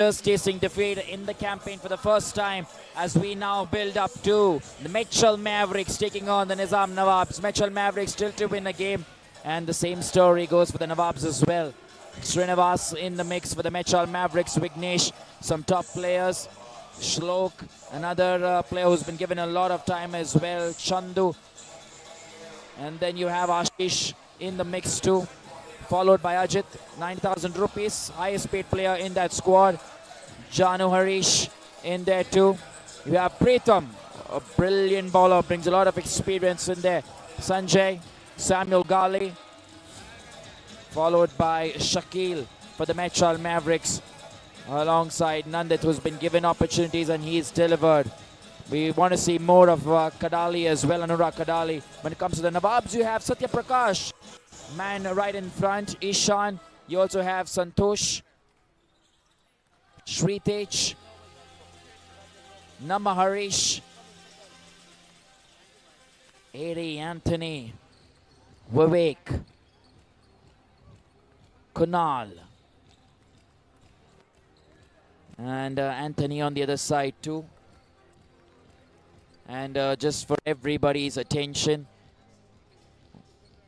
Tasting defeat in the campaign for the first time as we now build up to the Medchal Mavericks taking on the Nizam Nawabs. Medchal Mavericks still to win the game, and the same story goes for the Nawabs as well. Srinivas in the mix for the Medchal Mavericks. Vignesh, some top players. Shlok, another player who's been given a lot of time as well. Chandu, and then you have Ashish in the mix too, followed by Ajit, 9,000 rupees, highest paid player in that squad. Janu Harish in there too. You have Pritham, a brilliant bowler, brings a lot of experience in there. Sanjay, Samuel Gali, followed by Shakil for the Medchal Mavericks, alongside Nandit, who's been given opportunities and he's delivered. We want to see more of Kadali as well, Anurag Kadali. When it comes to the Nawabs, you have Satya Prakash, man right in front. Ishan, you also have Santosh, Shritej, Namaharish, Eri Anthony, Vivek, Kunal, and Anthony on the other side too. And just for everybody's attention,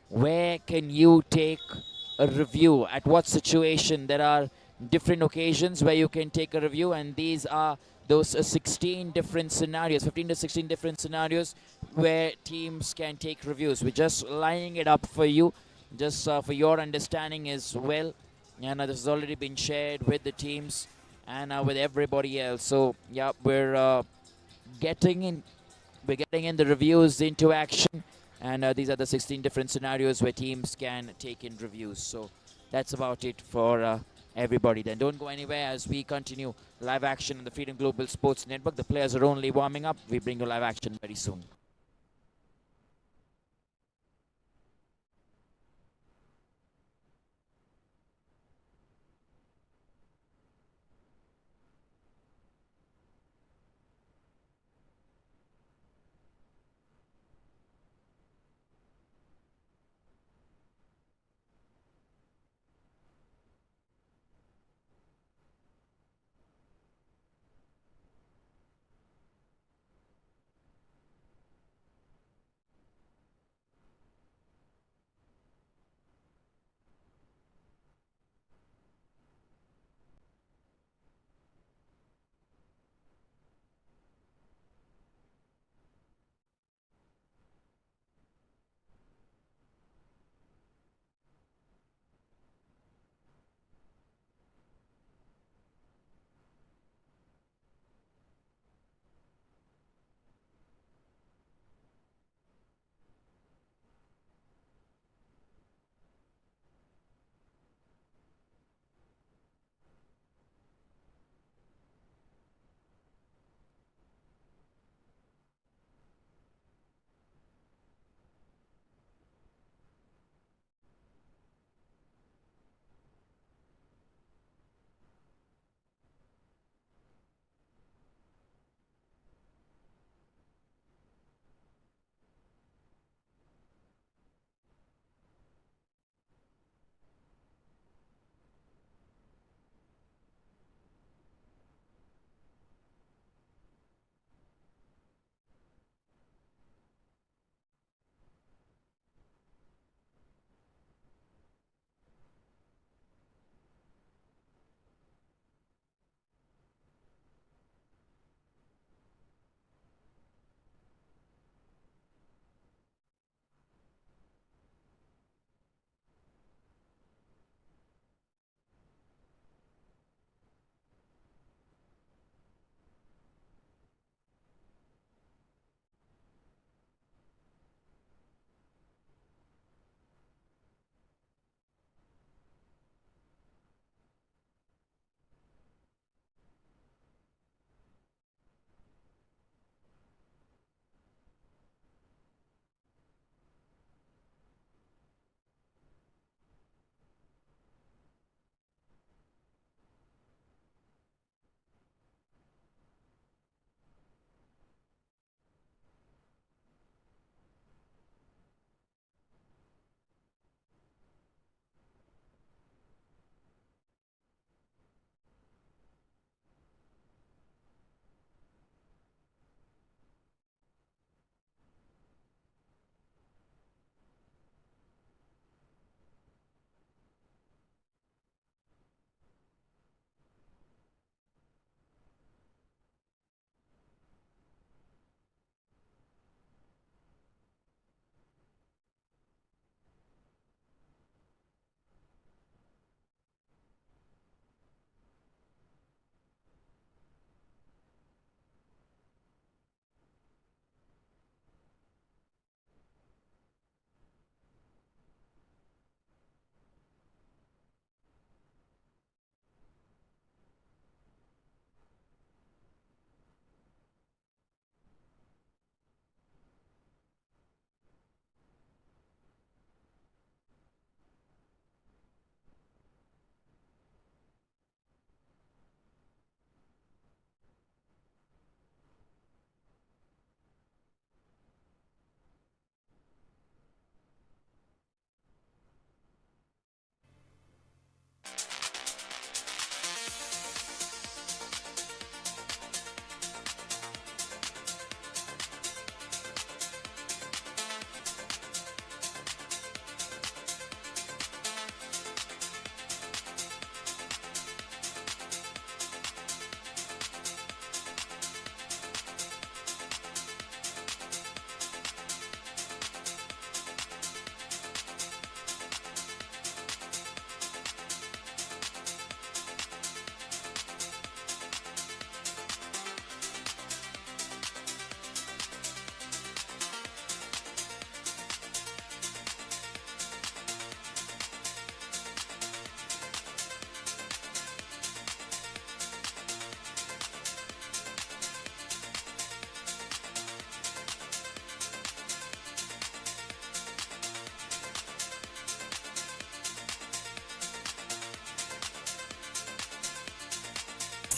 where can you take a review? At what situation? There are different occasions where you can take a review, and these are those 16 different scenarios, 15 to 16 different scenarios where teams can take reviews. We're just lining it up for you, just for your understanding as well. And this has already been shared with the teams and with everybody else. So yeah, we're getting in the reviews into action, and these are the 16 different scenarios where teams can take in reviews. So that's about it for everybody. Then don't go anywhere as we continue live action on the Freedom Global Sports Network. The players are only warming up. We bring you live action very soon.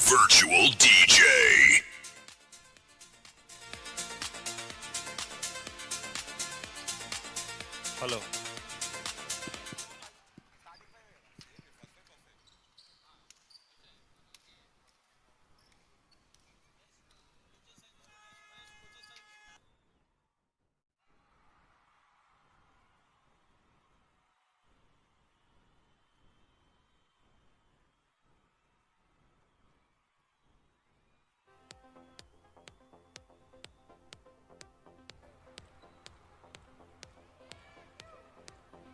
Virtual DJ. Hello.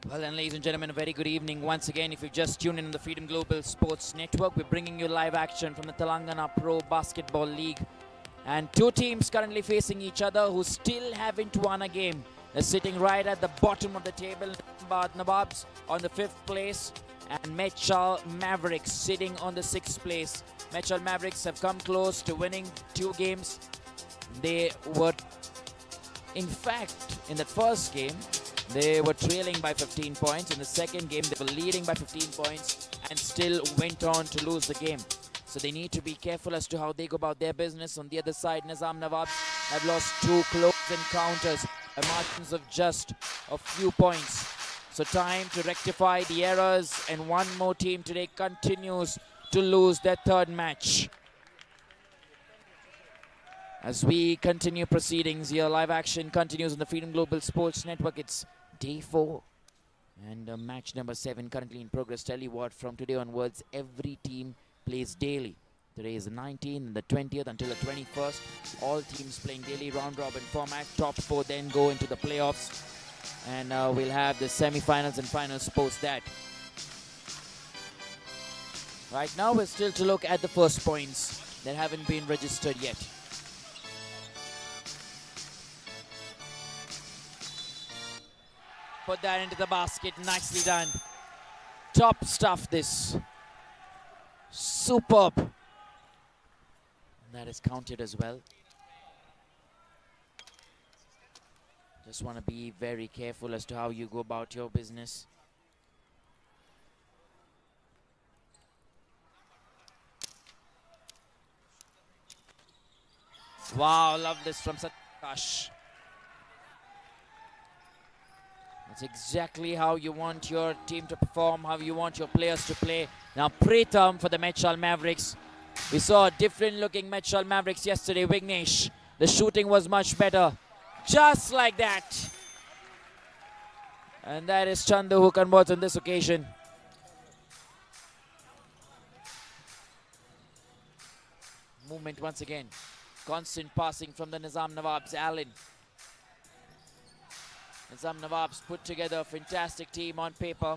Well, and ladies and gentlemen, a very good evening once again. If you've just tuned in on the Freedom Global Sports Network, we're bringing you live action from the Telangana Pro Basketball League. And two teams currently facing each other who still haven't won a game. They're sitting right at the bottom of the table. Nizam Nawabs on the 5th place and Medchal Mavericks sitting on the 6th place. Medchal Mavericks have come close to winning 2 games. They were, in fact, in the first game, they were trailing by 15 points. In the second game, they were leading by 15 points and still went on to lose the game. So they need to be careful as to how they go about their business. On the other side, Nizam Nawabs have lost 2 close encounters by margins of just a few points. So time to rectify the errors, and one more team today continues to lose their 3rd match. As we continue proceedings here, live action continues on the Freedom Global Sports Network. It's day 4 and match number 7 currently in progress. Tell you what, from today onwards, every team plays daily. Today is the 19th and the 20th until the 21st. All teams playing daily round robin format. Top 4 then go into the playoffs. And we'll have the semi-finals and finals post that. Right now we're still to look at the first points that haven't been registered yet. Put that into the basket, nicely done. Top stuff this. Superb. And that is counted as well. Just want to be very careful as to how you go about your business. Wow, love this from Satash. That's exactly how you want your team to perform, how you want your players to play. Now Pritham for the Medchal Mavericks. We saw a different looking Medchal Mavericks yesterday, Vignesh. The shooting was much better. Just like that. And that is Chandu who converts on this occasion. Movement once again. Constant passing from the Nizam Nawabs. Allen. Nizam Nawabs put together a fantastic team on paper,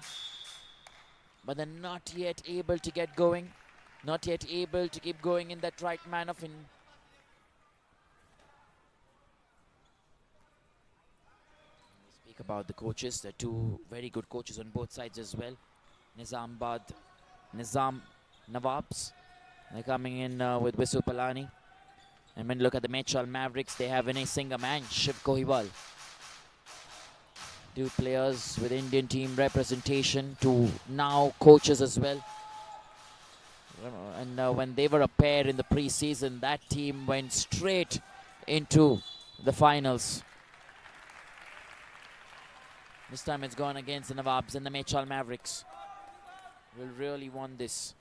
but they're not yet able to get going, not yet able to keep going in that right manner. Speak about the coaches. There are 2 very good coaches on both sides as well. Nizam Nawabs, they're coming in with Visu Palani. And when you look at the Medchal Mavericks, they have Vinay Singham and Shiv Kohibal. 2 players with Indian team representation, 2 now coaches as well. And when they were a pair in the preseason, that team went straight into the finals. This time it's gone against the Nawabs and the Medchal Mavericks. Will really want this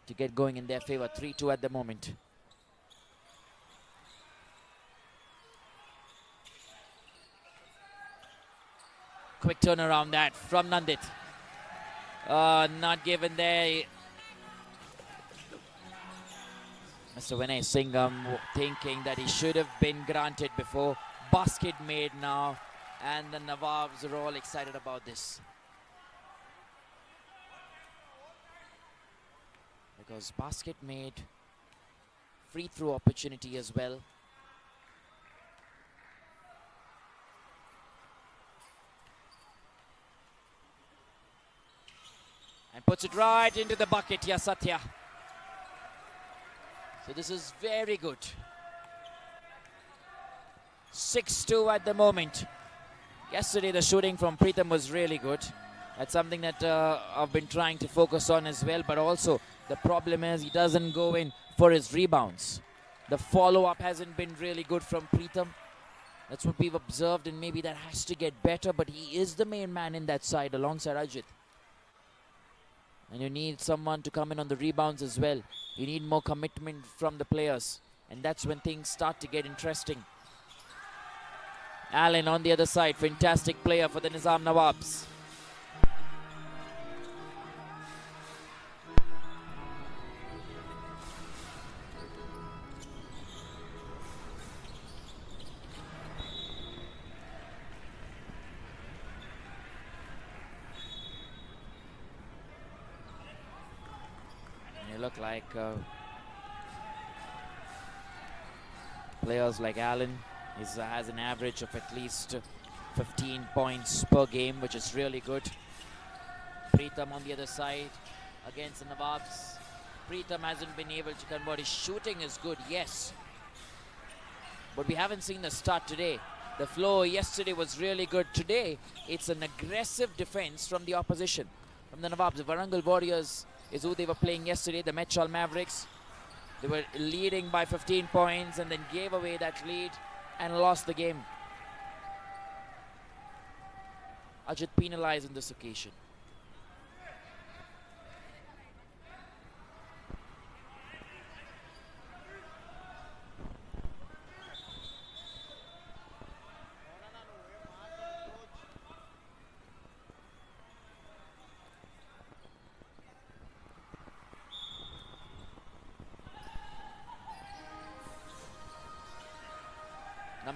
to get going in their favor. 3-2 at the moment. Quick turnaround that from Nandit. Not given there. Mr. Vinay Singham thinking that he should have been granted before. Basket made now. And the Nawabs are all excited about this. Because basket made. Free throw opportunity as well. And puts it right into the bucket, Satya. So this is very good. 6-2 at the moment. Yesterday the shooting from Pritham was really good. That's something that I've been trying to focus on as well. But also The problem is he doesn't go in for his rebounds. The follow-up hasn't been really good from Preetham. That's what we've observed, and maybe that has to get better, but he is the main man in that side alongside Ajit. And you need someone to come in on the rebounds as well. You need more commitment from the players, and that's when things start to get interesting. Allen on the other side, fantastic player for the Nizam Nawabs. Look like players like Allen has an average of at least 15 points per game, which is really good. Preetham on the other side against the Nawabs. Preetham hasn't been able to convert. His shooting is good, yes, but we haven't seen the start today. The flow yesterday was really good. Today it's an aggressive defense from the opposition, from the Nawabs. The Varangal Warriors is who they were playing yesterday, the Medchal Mavericks. They were leading by 15 points and then gave away that lead and lost the game. Ajit penalized on this occasion.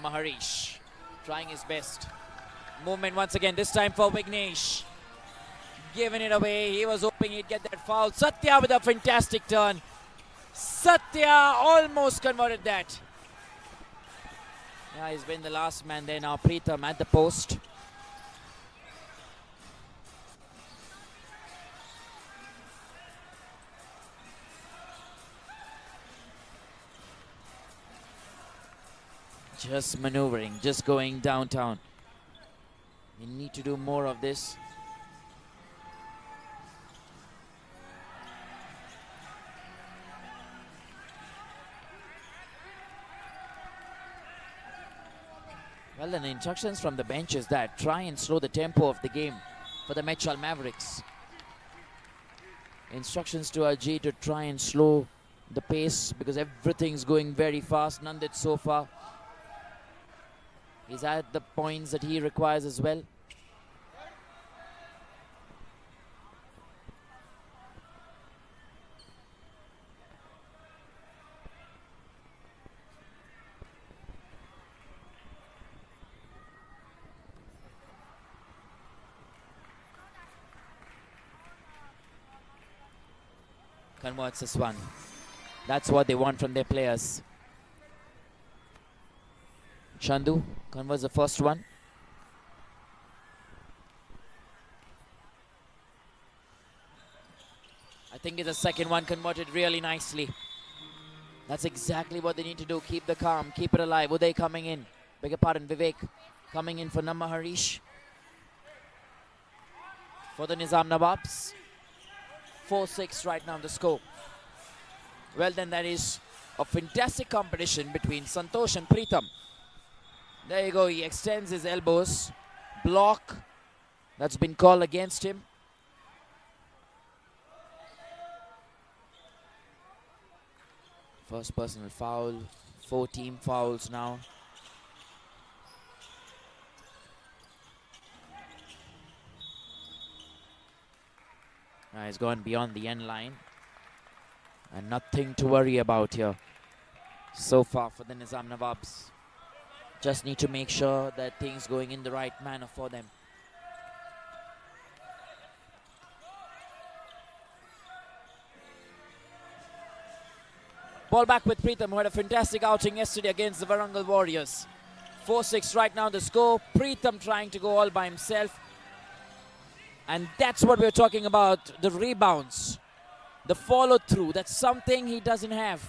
Harish trying his best. Movement once again, this time for Vignesh. Giving it away. He was hoping he'd get that foul. Satya with a fantastic turn. Satya almost converted that. Yeah, he's been the last man there now. Preetham at the post. Just maneuvering, just going downtown. You need to do more of this. Well, the instructions from the bench is that try and slow the tempo of the game for the Medchal Mavericks. Instructions to Ajay to try and slow the pace because everything's going very fast. Nandit so far. He's at the points that he requires as well. Converts this one. That's what they want from their players. Chandu converts the first one. I think it's the second one converted really nicely. That's exactly what they need to do. Keep the calm, keep it alive. Uday coming in. Beg your pardon, Vivek coming in for Namma Harish. For the Nizam Nawabs. 4-6 right now the score. Well then, that is a fantastic competition between Santosh and Preetham. There you go, he extends his elbows. Block. That's been called against him. First personal foul. 4 team fouls now. He's gone beyond the end line. And nothing to worry about here so far for the Nizam Nawabs. Just need to make sure that things going in the right manner for them. Ball back with Preetham, who had a fantastic outing yesterday against the Varangal Warriors. 4-6 right now the score. Preetham trying to go all by himself. And that's what we're talking about, the rebounds, the follow through. That's something he doesn't have.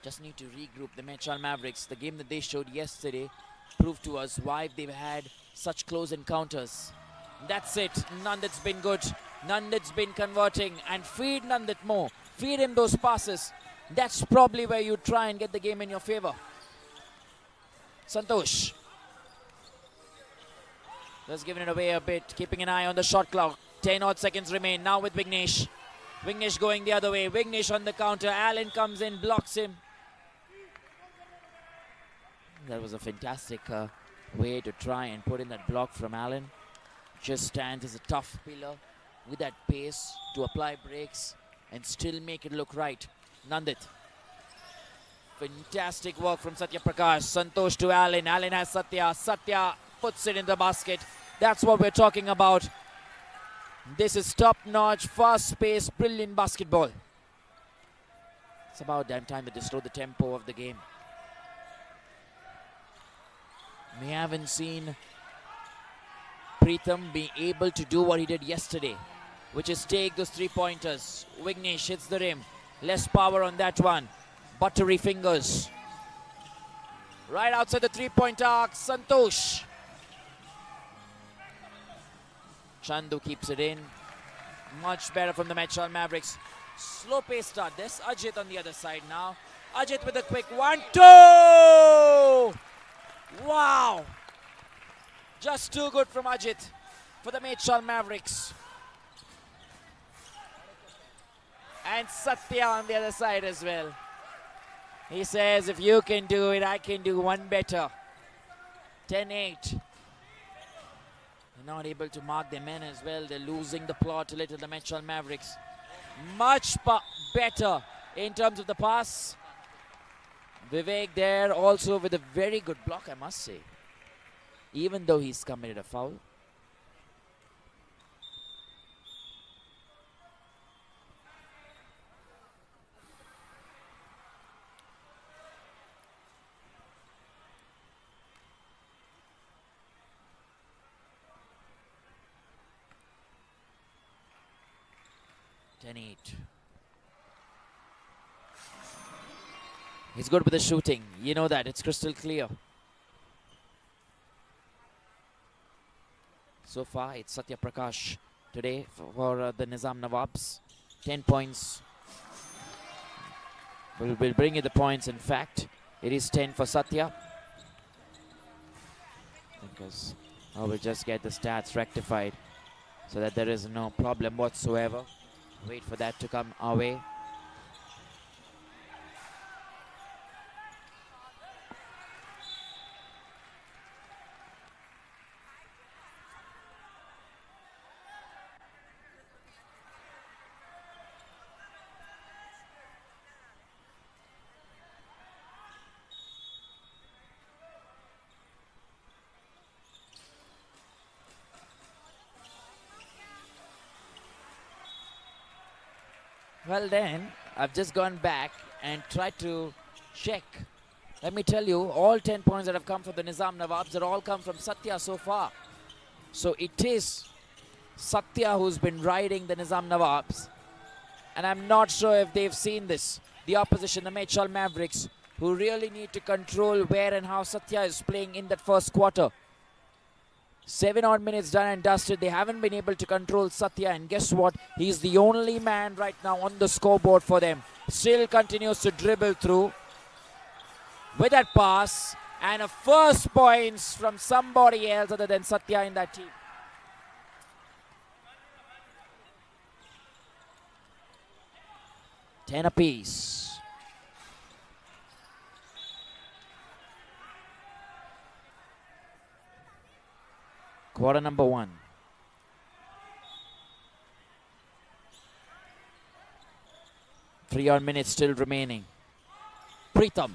Just need to regroup the Medchal Mavericks. The game that they showed yesterday prove to us why they've had such close encounters. That's it. Nandit's been good. Nandit's been converting, and feed Nandit more. Feed him those passes. That's probably where you try and get the game in your favor. Santosh. Just giving it away a bit, keeping an eye on the shot clock. 10 odd seconds remain. Now with Vignesh. Vignesh going the other way. Vignesh on the counter. Allen comes in, blocks him. That was a fantastic way to try and put in that block from Allen. Just stands as a tough pillar with that pace to apply brakes and still make it look right. Nandit. Fantastic work from Satya Prakash. Santosh to Allen. Allen has Satya. Satya puts it in the basket. That's what we're talking about. This is top-notch, fast-paced, brilliant basketball. It's about damn time that they slow the tempo of the game. We haven't seen Preetham be able to do what he did yesterday, which is take those three-pointers. Vignesh hits the rim. Less power on that one. Buttery fingers. Right outside the three-point arc, Santosh. Chandu keeps it in. Much better from the Medchal Mavericks. Slow pace start. There's Ajit on the other side now. Ajit with a quick 1-2. Wow. Just too good from Ajit for the Medchal Mavericks. And Satya on the other side as well. He says, if you can do it, I can do one better. 10-8. They're not able to mark their men as well. They're losing the plot a little, the Medchal Mavericks. Much better in terms of the pass. Vivek there also with a very good block, I must say. Even though he's committed a foul. He's good with the shooting. You know that. It's crystal clear. So far, it's Satya Prakash today for the Nizam Nawabs. 10 points. We'll bring you the points. In fact, it is 10 for Satya. Because we'll just get the stats rectified so that there is no problem whatsoever. Wait for that to come our way. Well then, I've just gone back and tried to check. Let me tell you, all 10 points that have come from the Nizam Nawabs have all come from Satya so far. So it is Satya who's been riding the Nizam Nawabs. And I'm not sure if they've seen this. The opposition, the Medchal Mavericks, who really need to control where and how Satya is playing in that first quarter. 7 odd minutes done and dusted. They haven't been able to control Satya, and guess what? He's the only man right now on the scoreboard for them. Still continues to dribble through with that pass, and a first points from somebody else other than Satya in that team. Ten apiece. Quarter number 1. Three odd minutes still remaining. Preetham.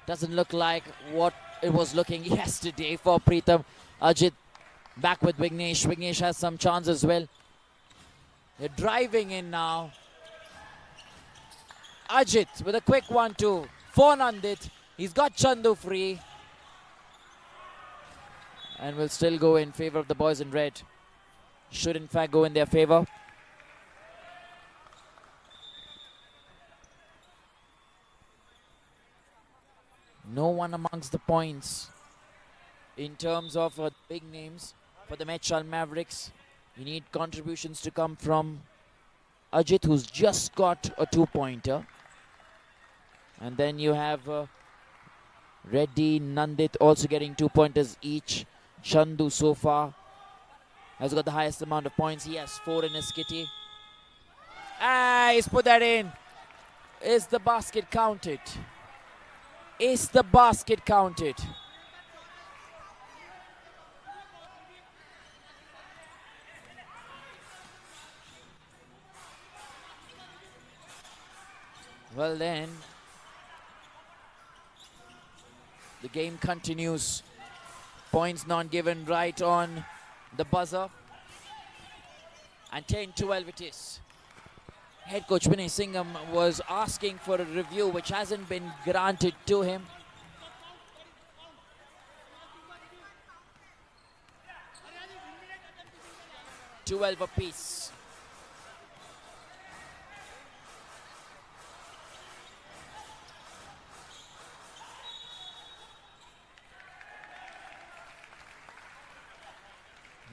Doesn't look like what it was looking yesterday for Preetham. Ajit back with Vignesh. Vignesh has some chance as well. They're driving in now. Ajit with a quick 1-2 for Nandit. He's got Chandu free. And will still go in favor of the boys in red. Should in fact go in their favor. No one amongst the points in terms of big names for the Medchal Mavericks. You need contributions to come from Ajit, who's just got a 2-pointer. And then you have Reddy, Nandit also getting 2-pointers each. Chandu so far has got the highest amount of points. He has 4 in his kitty. He's put that in. Is the basket counted? Is the basket counted? Well then, the game continues. Points not given right on the buzzer. And 10-12 it is. Head coach Vinay Singham was asking for a review which hasn't been granted to him. $12 apiece.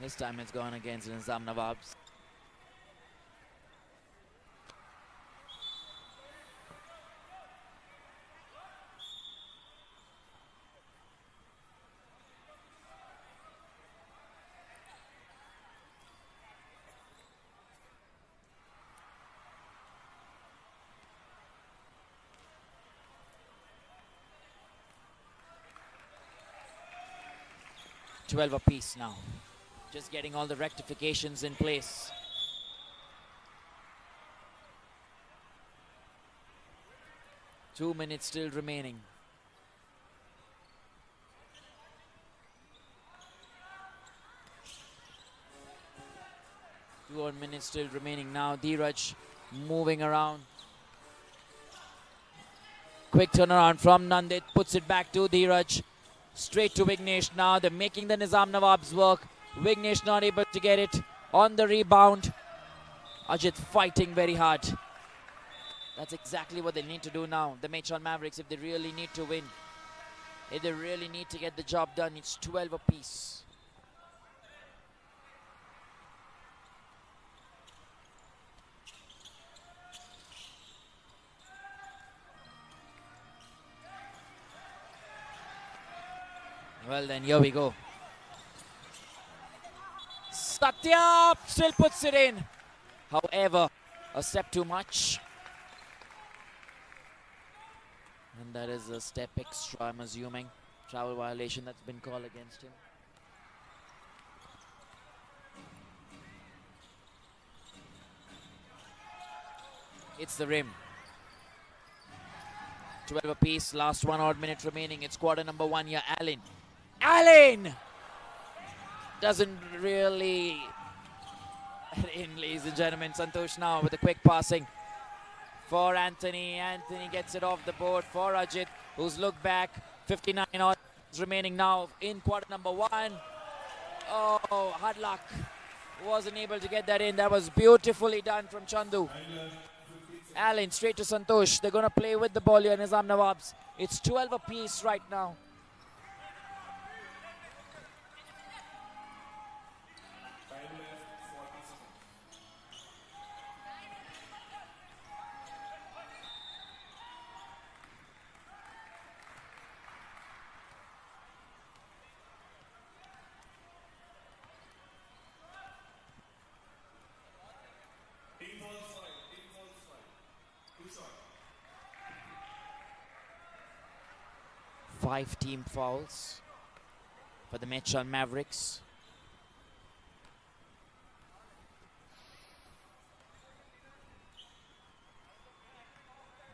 This time it's gone against Nizam Nawabs. $12 apiece now. Just getting all the rectifications in place. Two minutes still remaining. Two odd minutes still remaining now. Dheeraj moving around. Quick turnaround from Nandit. Puts it back to Dheeraj. Straight to Vignesh now. They're making the Nizam Nawabs work. Vignesh not able to get it on the rebound. Ajit fighting very hard. That's exactly what they need to do now. The Medchal Mavericks, if they really need to win, if they really need to get the job done, it's 12 apiece. Well then, here we go. Satya still puts it in. However, a step too much. And that is a step extra, I'm assuming. Travel violation that's been called against him. It's the rim. 12 apiece, last 1 odd minute remaining. It's quarter number 1 here. Allen doesn't really in, ladies and gentlemen. Santosh now with a quick passing for Anthony. Anthony gets it off the board for Ajit, who's looked back. 59 odds remaining now in quarter number 1. Oh, hard luck. Wasn't able to get that in. That was beautifully done from Chandu. Allen straight to Santosh. They're going to play with the ball here, Nizam Nawabs. It's 12 apiece right now. Five team fouls for the Medchal Mavericks.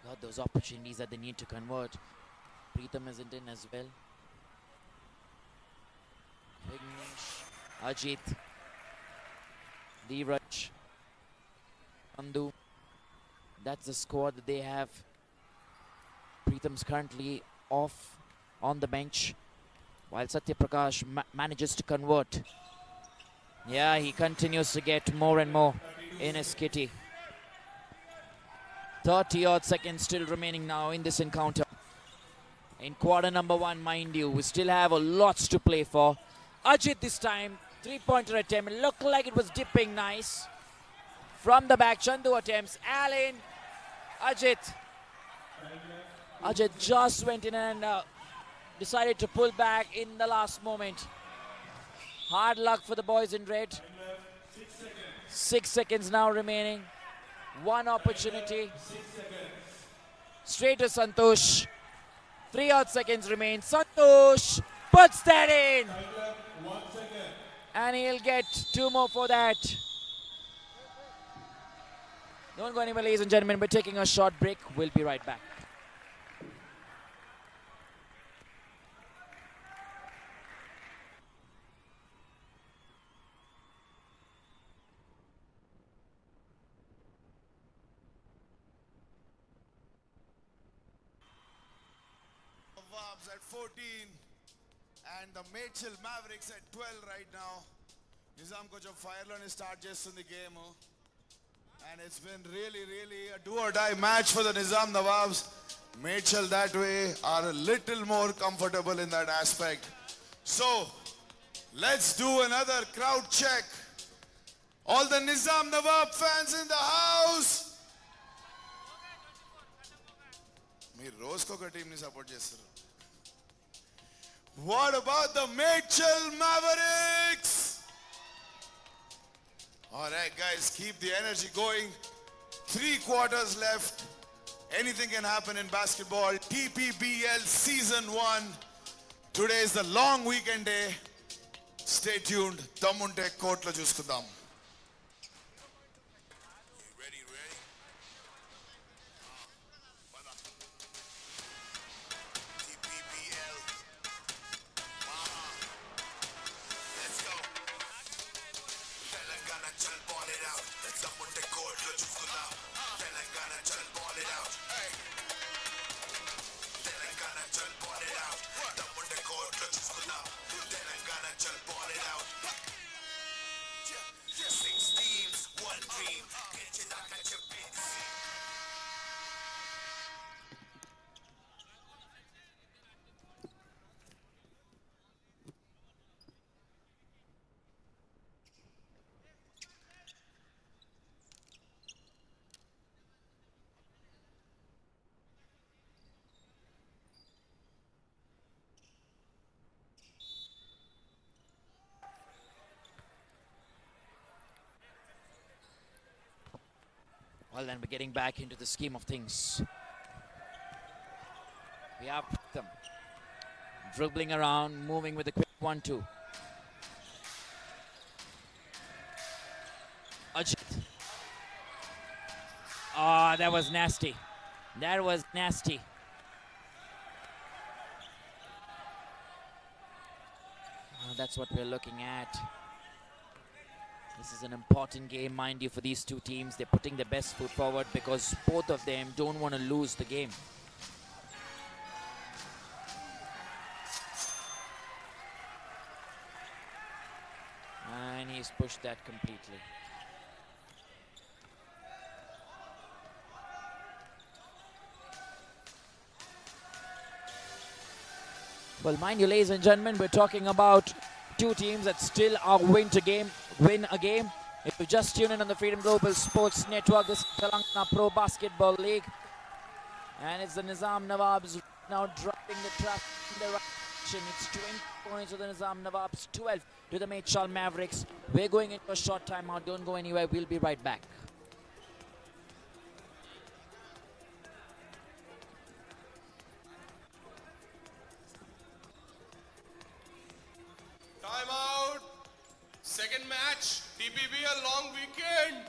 Got those opportunities that they need to convert. Preetham isn't in as well. Vignesh, Ajit, Dheeraj, Andu. That's the squad that they have. Preetham's currently off on the bench, while Satya Prakash manages to convert. Yeah, he continues to get more and more in his kitty. 30 odd seconds still remaining now in this encounter. in quarter number 1, mind you. We still have a lots to play for. Ajit this time, 3-pointer attempt. It looked like it was dipping nice. From the back, Chandu attempts. Allen, Ajit. Ajit just went in and decided to pull back in the last moment. Hard luck for the boys in red. 6 seconds now remaining. One opportunity. Straight to Santosh. 3 odd seconds remain. Santosh puts that in. And he'll get 2 more for that. Don't go anywhere, ladies and gentlemen. We're taking a short break. We'll be right back. Nawabs at 14 and the Medchal Mavericks at 12 right now. Nizam కొంచెం fire లోనే start చేస్తుంది game. And it's been really a do or die match for the Nizam Nawabs. Medchal that way are a little more comfortable in that aspect. So let's do another crowd check. All the Nizam Nawab fans in the house. మీరు రోజుకొక టీంని support చేస్తారు. What about the Medchal Mavericks? All right, guys, keep the energy going. 3 quarters left. Anything can happen in basketball. TPBL Season 1. Today is the long weekend day. Stay tuned. Damunte court lo chuskudam. Ready? TPBL. Let's go. Telangana chal ball it out. Damunte court lo chuskudam. Telangana chal ball it out. Hey. Telangana chal ball it out. Damunte court lo chuskudam. Telangana chal ball it out. 6 teams, 1 dream. Well, then we're getting back into the scheme of things. We have them dribbling around, moving with a quick 1-2. Ajit. Oh, that was nasty. Oh, that's what we're looking at. This is an important game, mind you, for these two teams. They're putting their best foot forward because both of them don't want to lose the game. And he's pushed that completely. Well, mind you, ladies and gentlemen, we're talking about two teams that still are win a game. If you just tune in on the Freedom Global Sports Network, this is Telangana Pro Basketball League. And it's the Nizam Nawabs now driving the traffic in the right direction. It's 20 points to the Nizam Nawabs, 12 to the Medchal Mavericks. We're going into a short timeout. Don't go anywhere. We'll be right back. Timeout. Second match, TPB a long weekend.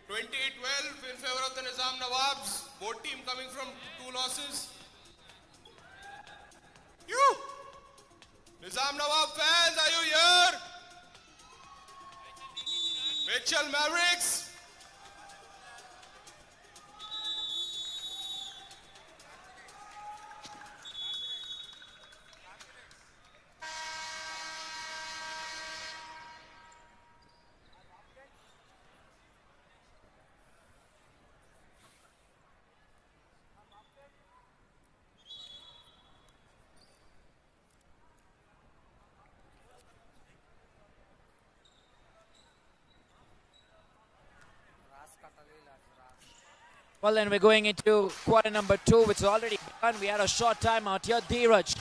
28-12 in favor of the Nizam Nawabs. Both team coming from 2 losses. You! Nizam Nawab fans, are you here? Medchal Mavericks. Well, then we're going into quarter number 2, which is already begun. We had a short time out here. Dheeraj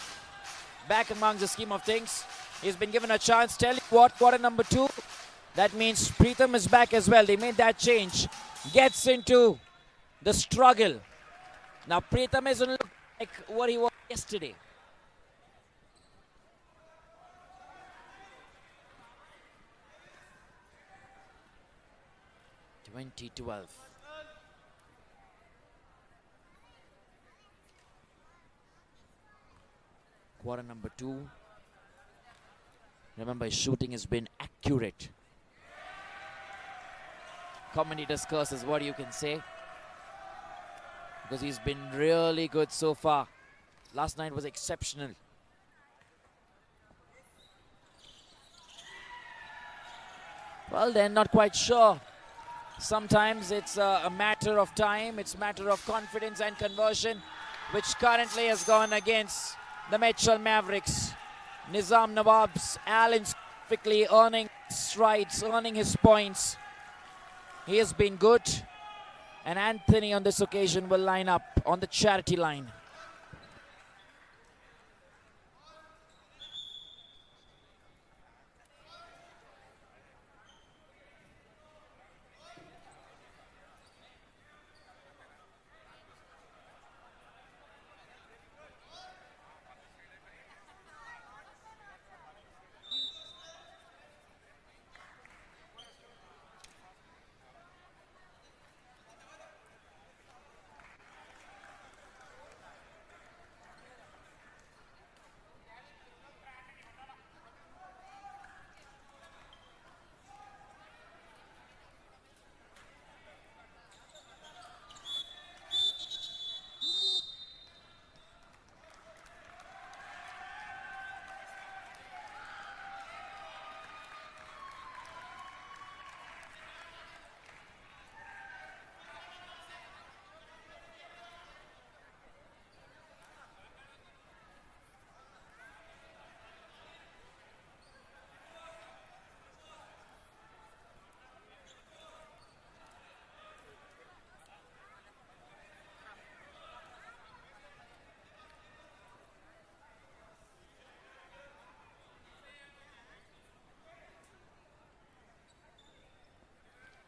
back amongst the scheme of things. He's been given a chance. Tell you what, quarter number 2, that means Preetham is back as well. They made that change. Gets into the struggle. Now Preetham isn't look like what he was yesterday. (2012). Quarter number 2. Remember, his shooting has been accurate. Commentator's curse is what you can say, because he's been really good so far. Last night was exceptional. Well, then, not quite sure. Sometimes it's a matter of time, it's a matter of confidence and conversion, which currently has gone against the Medchal Mavericks. Nizam Nawabs, Allen quickly earning strides, earning his points. He has been good, and Anthony on this occasion will line up on the charity line.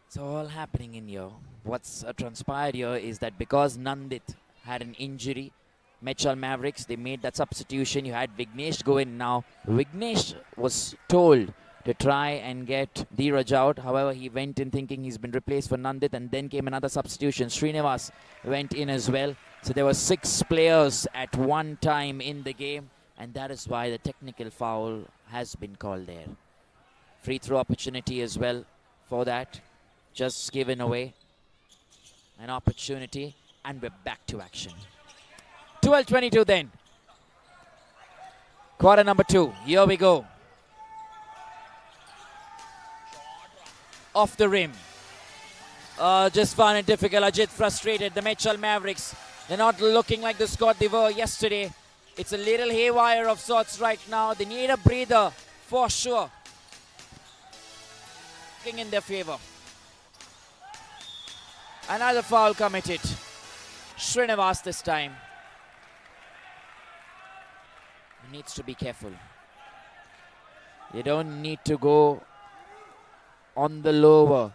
It's all happening in here. What's transpired here is that because Nandit had an injury, Medchal Mavericks, they made that substitution. You had Vignesh go in now. Vignesh was told to try and get Dheeraj out. However, he went in thinking he's been replaced for Nandit, and then came another substitution. Srinivas went in as well. So there were 6 players at one time in the game, and that is why the technical foul has been called there. Free throw opportunity as well for that. Just given away an opportunity, and we're back to action. 12:22 then. Quarter number 2. Here we go. Off the rim. Just found it difficult. Ajit frustrated. The Medchal Mavericks, they're not looking like the squad they were yesterday. It's a little haywire of sorts right now. They need a breather for sure. In their favor. Another foul committed. Srinivas this time. He needs to be careful. You don't need to go on the lower.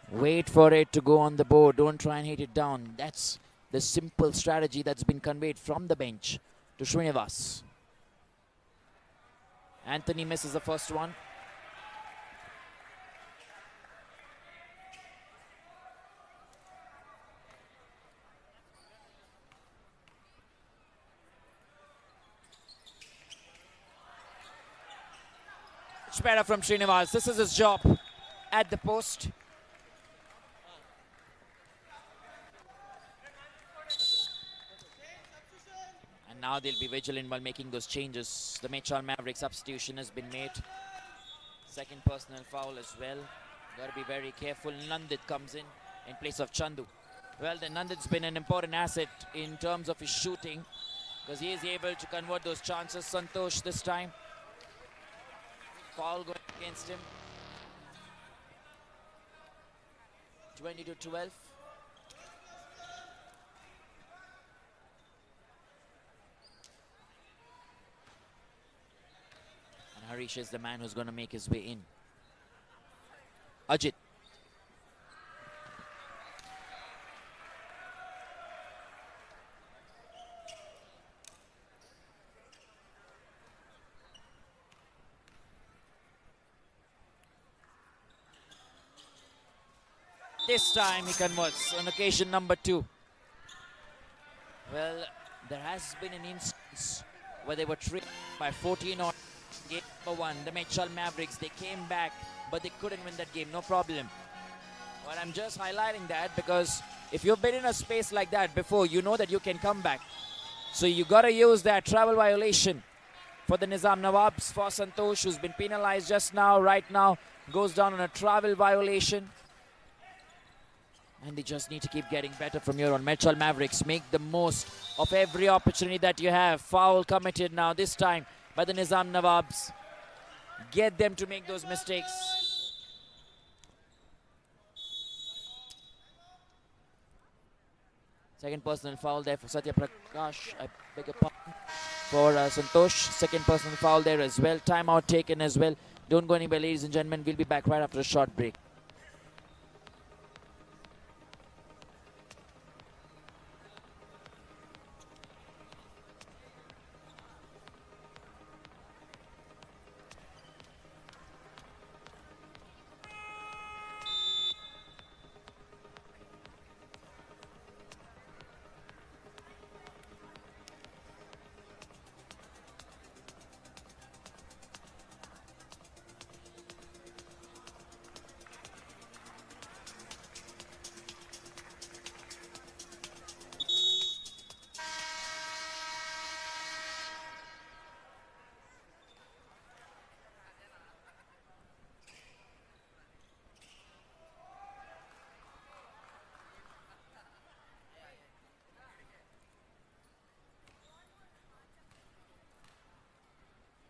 Wait for it to go on the board. Don't try and hit it down. That's the simple strategy that's been conveyed from the bench to Srinivas. Anthony misses the first one. Much better from Srinivas. This is his job at the post. And now they'll be vigilant while making those changes. The Medchal Mavericks substitution has been made. Second personal foul as well. Got to be very careful. Nandit comes in place of Chandu. Well, then Nandit's been an important asset in terms of his shooting, because he is able to convert those chances. Santosh this time. Foul going against him. 20-12. And Harish is the man who's going to make his way in. Ajit. This time he converts on occasion number 2. Well, there has been an instance where they were trailed by 14 on game number 1. The Medchal Mavericks, they came back, but they couldn't win that game, no problem. Well, I'm just highlighting that because if you've been in a space like that before, you know that you can come back. So you got to use that travel violation for the Nizam Nawabs. For Santosh, who's been penalized just now, right now, goes down on a travel violation. And they just need to keep getting better from here on. Medchal Mavericks make the most of every opportunity that you have. Foul committed now, this time by the Nizam Nawabs. Get them to make those mistakes. Second personal foul there for Satya Prakash. I beg your pardon. For Santosh. Second personal foul there as well. Timeout taken as well. Don't go anywhere, ladies and gentlemen. We'll be back right after a short break.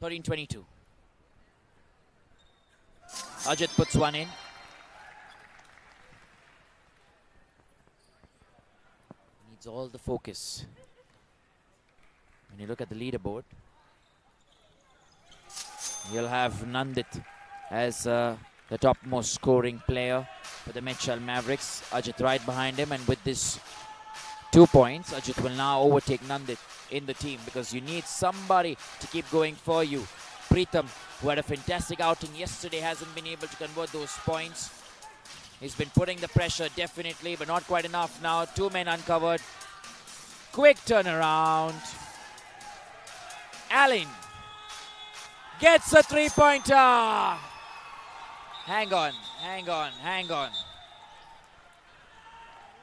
Thirteen 22. Ajit puts one in. Needs all the focus. When you look at the leaderboard, you'll have Nandit as the topmost scoring player for the Medchal Mavericks. Ajit right behind him, and with this 2 points, Ajit will now overtake Nandit in the team because you need somebody to keep going for you. Preetham, who had a fantastic outing yesterday, hasn't been able to convert those points. He's been putting the pressure definitely, but not quite enough now. 2 men uncovered. Quick turnaround. Allen gets a 3-pointer. Hang on, hang on, hang on.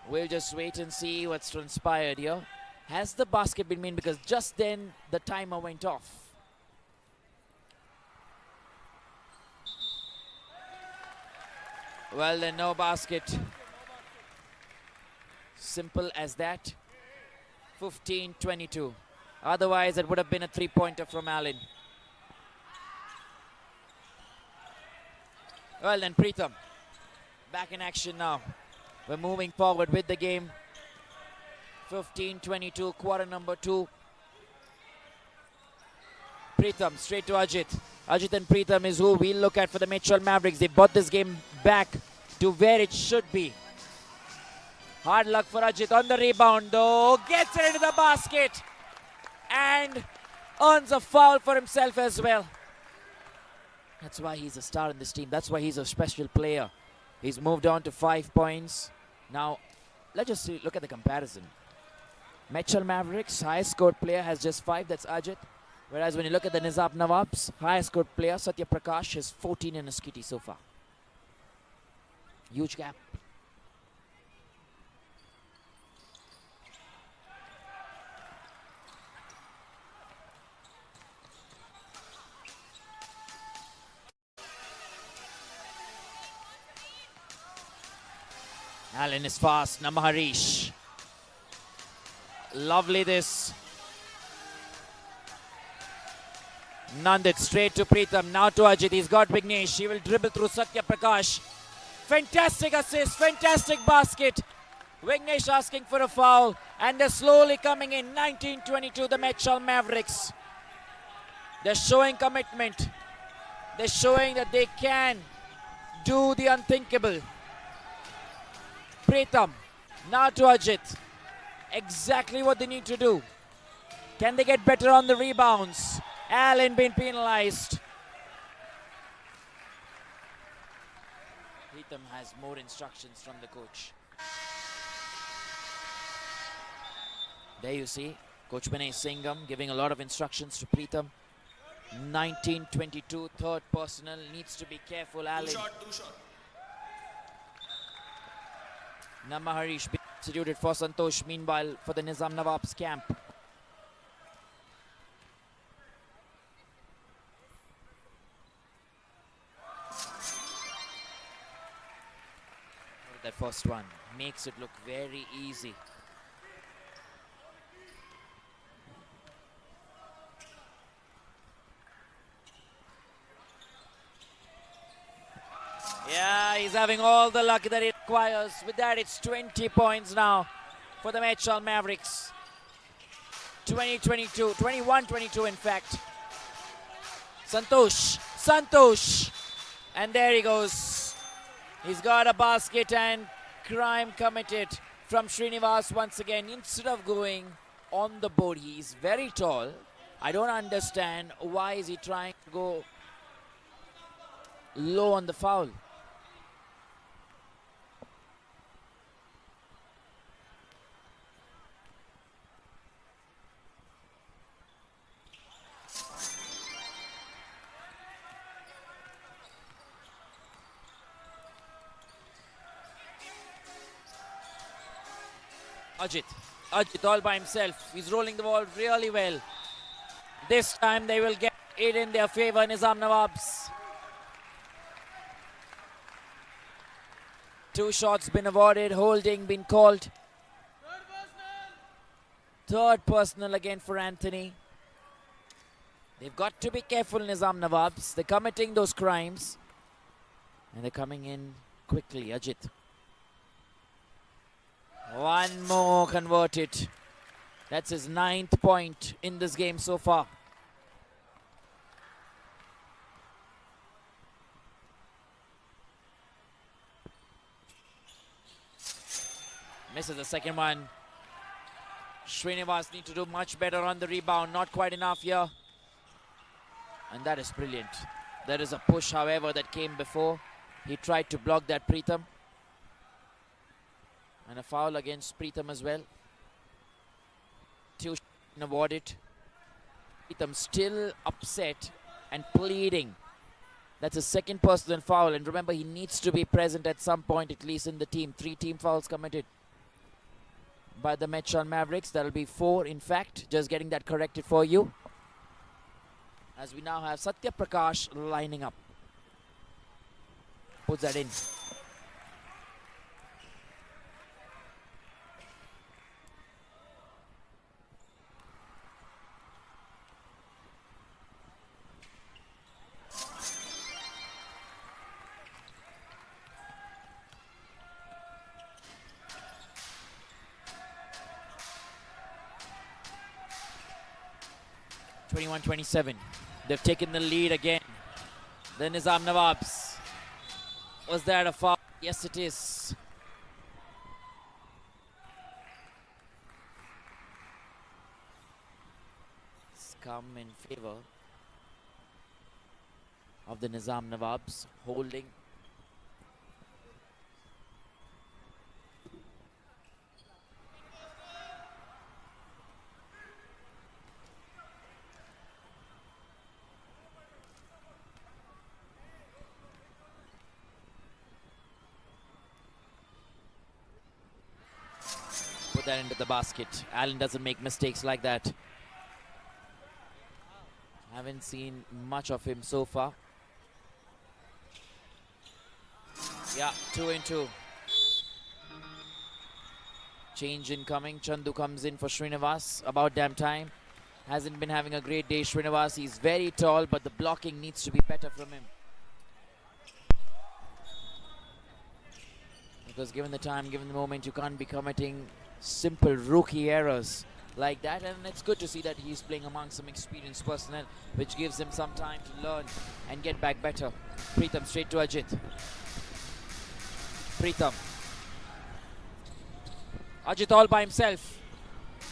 We'll just wait and see what's transpired here. Has the basket been made? Because just then the timer went off. Well, then no basket. Simple as that. 15-22. Otherwise, it would have been a 3-pointer from Allen. Well, then Preetham back in action now. We're moving forward with the game. 15-22, quarter number 2. Preetham straight to Ajit. Ajit and Preetham is who we'll look at for the Medchal Mavericks. They brought this game back to where it should be. Hard luck for Ajit on the rebound though. Gets it into the basket. And earns a foul for himself as well. That's why he's a star in this team. That's why he's a special player. He's moved on to 5 points. Now, let's just look at the comparison. Medchal Mavericks, highest scored player has just 5, that's Ajit. Whereas when you look at the Nizam Nawabs, highest scored player, Satya Prakash, has 14 in his kitty so far. Huge gap. Allen is fast. Harish. Lovely this. Nandit straight to Preetham. Now to Ajit. He's got Vignesh. He will dribble through Satya Prakash. Fantastic assist, fantastic basket. Vignesh asking for a foul, and they're slowly coming in. 19-22, the Medchal Mavericks. They're showing commitment. They're showing that they can do the unthinkable. Pritham, now to Ajit. Exactly what they need to do. Can they get better on the rebounds? Allen being penalized. Pritham has more instructions from the coach. There you see, Coach Vinay Singham giving a lot of instructions to Pritham. 19-22, third personal, needs to be careful, Allen. Two shot. Namaharish being substituted for Santosh, meanwhile for the Nizam Nawabs camp. That first one makes it look very easy. Yeah, he's having all the luck that he requires. With that, it's 20 points now for the Medchal Mavericks. 20-22, 21-22 in fact. Santosh. And there he goes. He's got a basket and crime committed from Srinivas once again. Instead of going on the board, he's very tall. I don't understand why is he trying to go low on the foul. Ajit all by himself. He's rolling the ball really well. This time they will get it in their favor, Nizam Nawabs. 2 shots been awarded, holding been called. Third personal again for Anthony. They've got to be careful, Nizam Nawabs. They're committing those crimes. And they're coming in quickly, Ajit. One more converted. That's his 9th point in this game so far. Misses the second one. Srinivas need to do much better on the rebound. Not quite enough here. And that is brilliant. There is a push, however, that came before. He tried to block that Pritham. And a foul against Pritham as well. 2 awarded. Pritham still upset and pleading. That's a second personal foul. And remember, he needs to be present at some point, at least in the team. 3 team fouls committed by the Medchal Mavericks. That'll be 4, in fact. Just getting that corrected for you. As we now have Satya Prakash lining up. Puts that in. (21-27). They've taken the lead again. The Nizam Nawabs. Was that a foul? Yes, it is. It's come in favor of the Nizam Nawabs, holding. That into the basket. Allen doesn't make mistakes like that. Haven't seen much of him so far. Yeah, 2 and 2. Change incoming. Chandu comes in for Srinivas. About damn time. Hasn't been having a great day, Srinivas. He's very tall, but the blocking needs to be better from him. Because given the time, given the moment, you can't be committing simple rookie errors like that. And it's good to see that he's playing among some experienced personnel, which gives him some time to learn and get back better. Pritham straight to Ajit. Pritham. Ajit all by himself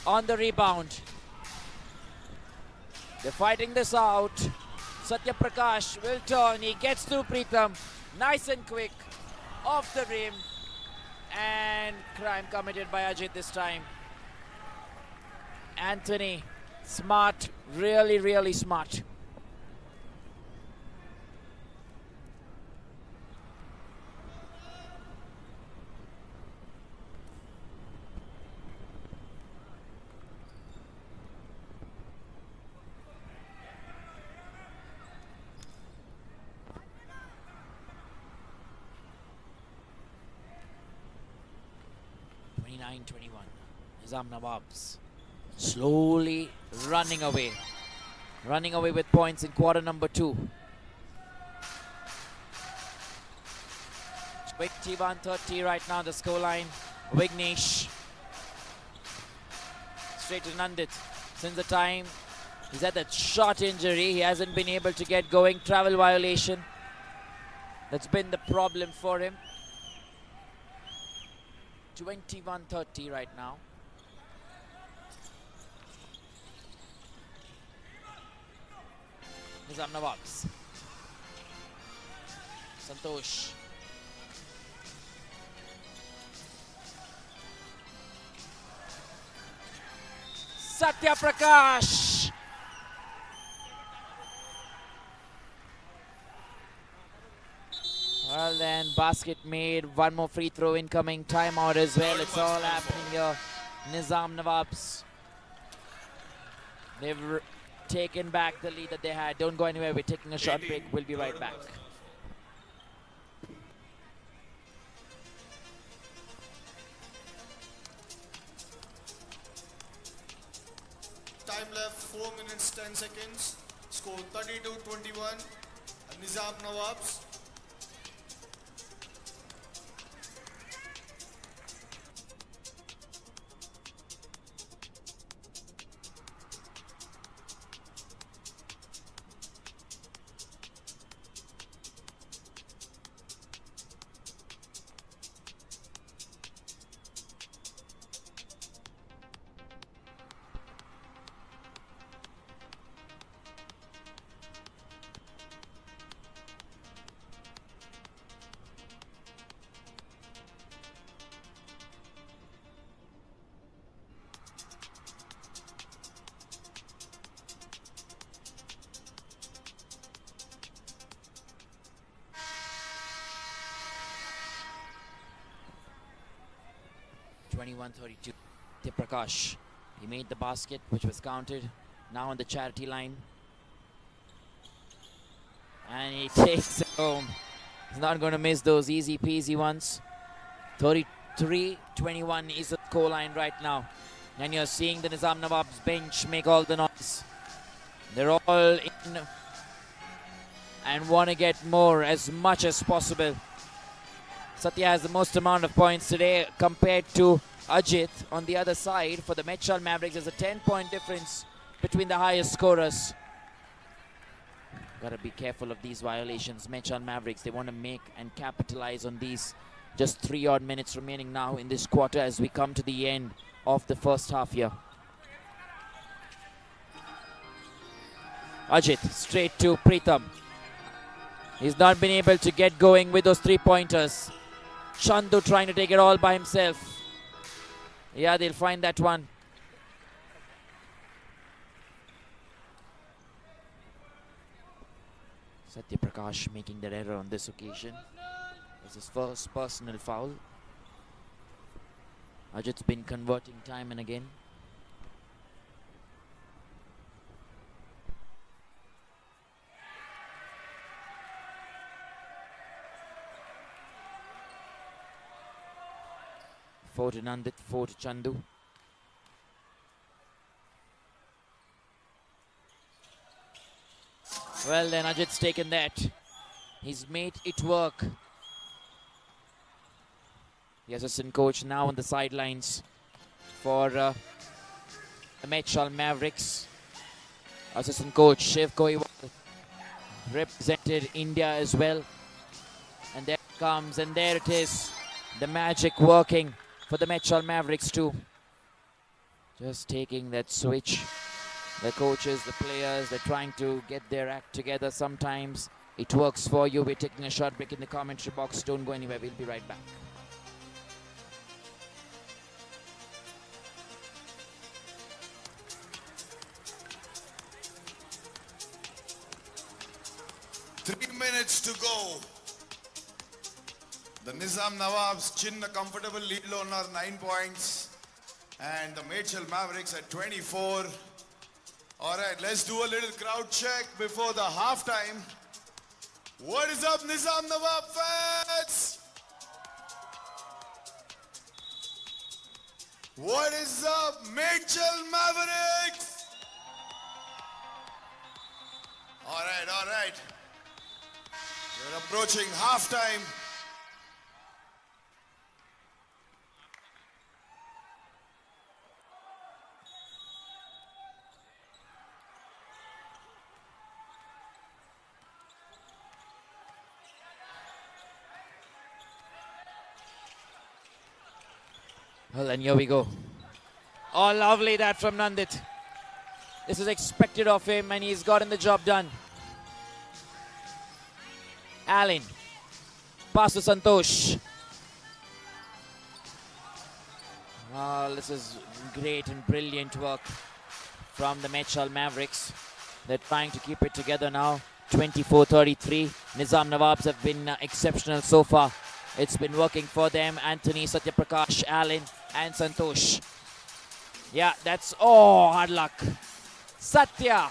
on the rebound. They're fighting this out. Satya Prakash will turn. He gets through Pritham. Nice and quick. Off the rim. And crime committed by Ajit this time. Anthony, smart. Really, really smart. Nizam Nawabs slowly running away with points in quarter number 2. 21-30 right now the scoreline. Vignesh straight to Nandit. Since the time he's had that shot injury, he hasn't been able to get going. Travel violation, that's been the problem for him. 21-30 right now. Nizam Nawabs. Santosh. Satya Prakash. Well then, basket made. One more free throw incoming. Timeout as well. It's all happening here. Nizam Nawabs. They've taken back the lead that they had. Don't go anywhere. We're taking a short break. We'll be right back. Time left 4 minutes 10 seconds. Score 32-21. Nizam Nawabs. Prakash. He made the basket, which was counted. Now on the charity line. And he takes it home. He's not going to miss those easy peasy ones. 33-21 is the score line right now. And you're seeing the Nizam Nawabs bench make all the noise. They're all in and want to get more, as much as possible. Satya has the most amount of points today compared to Ajit. On the other side, for the Medchal Mavericks, there's a 10-point difference between the highest scorers. Gotta be careful of these violations. Medchal Mavericks, they want to make and capitalize on these. Just 3 odd minutes remaining now in this quarter as we come to the end of the first half here. Ajit straight to Pritham. He's not been able to get going with those 3-pointers. Chandu trying to take it all by himself. Yeah, they'll find that one. Satya Prakash making that error on this occasion. It's his first personal foul. Ajit's been converting time and again. Four to Nandit, 4 to Chandu. Well then, Ajit's taken that. He's made it work. The assistant coach now on the sidelines for the Medchal Mavericks. Assistant coach Shiv Goiwal represented India as well. And there it comes, and there it is. The magic working for the Medchal Mavericks too. Just taking that switch. The coaches, the players, they're trying to get their act together. Sometimes it works for you. We're taking a short break in the commentary box. Don't go anywhere. We'll be right back. Minutes to go. The Nizam Nawabs chinna comfortable lead lo unnaru 9 points, and the Medchal Mavericks at 24. All right, let's do a little crowd check before the halftime. What is up, Nizam Nawab fans? What is up, Medchal Mavericks? All right. We're approaching halftime. Well, and here we go. Oh, lovely that from Nandit. This is expected of him, and he's gotten the job done. Allen. Pass to Santosh. Oh, this is great and brilliant work from the Medchal Mavericks. They're trying to keep it together now. 24-33. Nizam Nawabs have been exceptional so far. It's been working for them. Anthony, Satyaprakash, Allen, and Santosh. Yeah, that's... Oh, hard luck. Satya.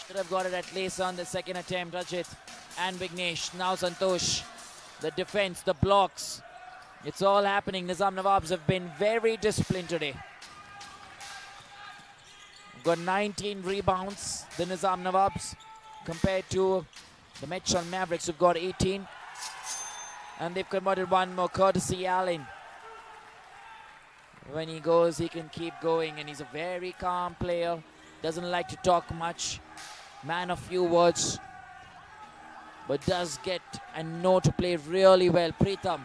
Should have got it at least on the second attempt. Rajit and Vignesh. Now Santosh. The defense, the blocks. It's all happening. Nizam Nawabs have been very disciplined today. Got 19 rebounds, the Nizam Nawabs, compared to the Medchal Mavericks, who've got 18. And they've converted one more, courtesy Allen. When he goes, he can keep going, and he's a very calm player. Doesn't like to talk much. Man of few words. But does get and know to play really well. Pritham.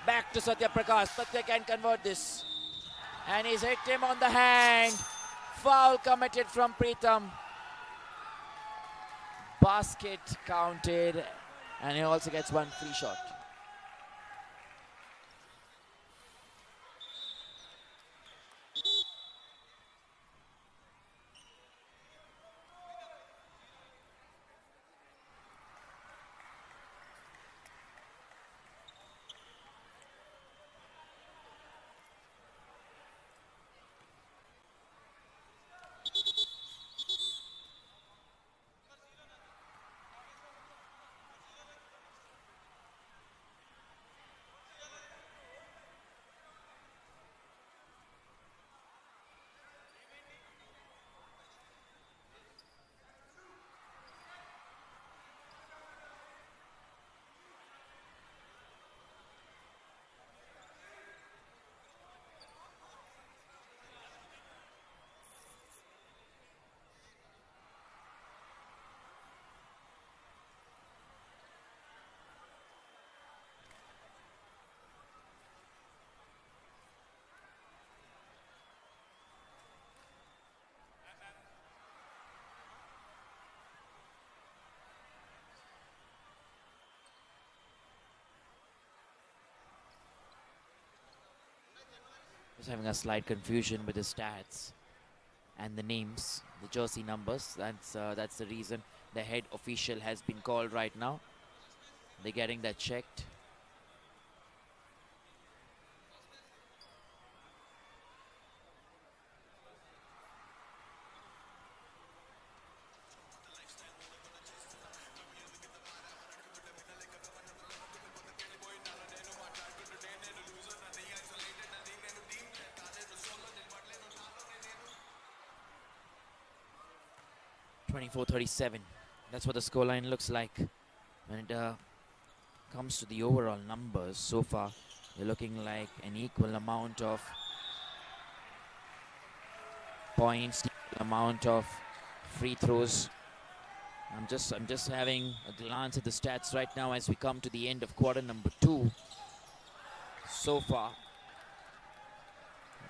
Back to Satya Prakash. Satya can convert this. And he's hit him on the hand. Foul committed from Pritham. Basket counted. And he also gets one free shot. Just having a slight confusion with the stats and the names, the jersey numbers. That's the reason the head official has been called right now. They're getting that checked. (24-37). That's what the scoreline looks like when it comes to the overall numbers so far, they're looking like an equal amount of points, equal amount of free throws. I'm just having a glance at the stats right now as we come to the end of quarter number 2. So far,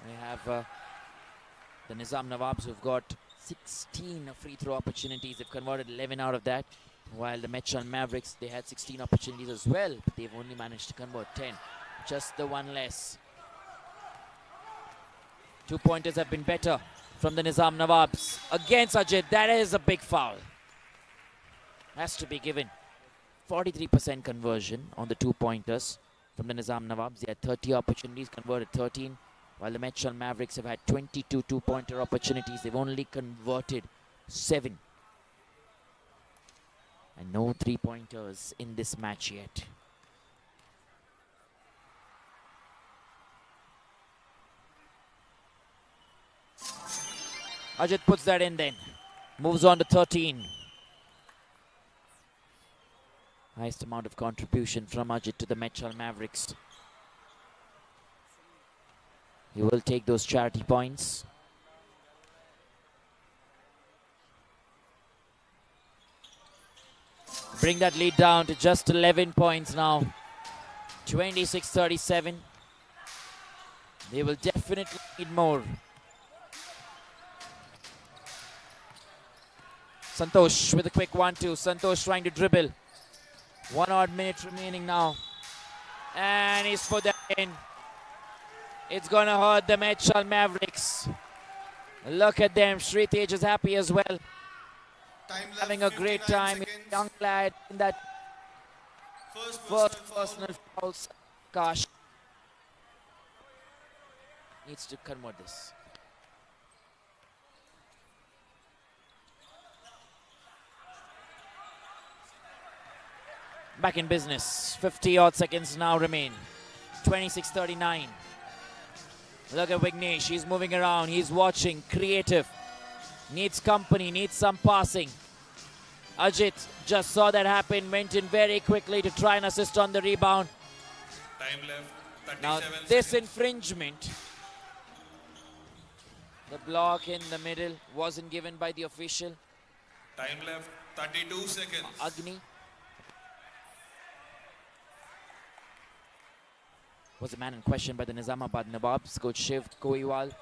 we have the Nizam Nawabs who've got 16 free throw opportunities. They've converted 11 out of that, while the Medchal Mavericks, they had 16 opportunities as well, but they've only managed to convert 10. Just the one less. 2-pointers have been better from the Nizam Nawabs. Against Ajit, that is a big foul. Has to be given. 43% conversion on the 2-pointers from the Nizam Nawabs. They had 30 opportunities, converted 13. While the Medchal Mavericks have had 22 2-pointer opportunities. They've only converted 7. And no 3-pointers in this match yet. Ajit puts that in then. Moves on to 13. Highest amount of contribution from Ajit to the Medchal Mavericks. He will take those charity points. Bring that lead down to just 11 points now. 26-37. They will definitely need more. Santosh with a quick 1-2. Santosh trying to dribble. 1 odd minute remaining now. And he's put that in. It's going to hurt the Medchal Mavericks. Look at them. Shritesh is happy as well. Having a great time. Young lad in that first personal foul. Gosh. Needs to convert this. Back in business. 50 odd seconds now remain. 26-39. Look at Vignesh. He's moving around. He's watching. Creative. Needs company. Needs some passing. Ajit just saw that happen. Went in very quickly to try and assist on the rebound. Time left. 37 Now this seconds. infringement. The block in the middle wasn't given by the official. Time left. 32 seconds. Agni was the man in question by the Nizamabad Nawabs. Coach Shiv Koiwal.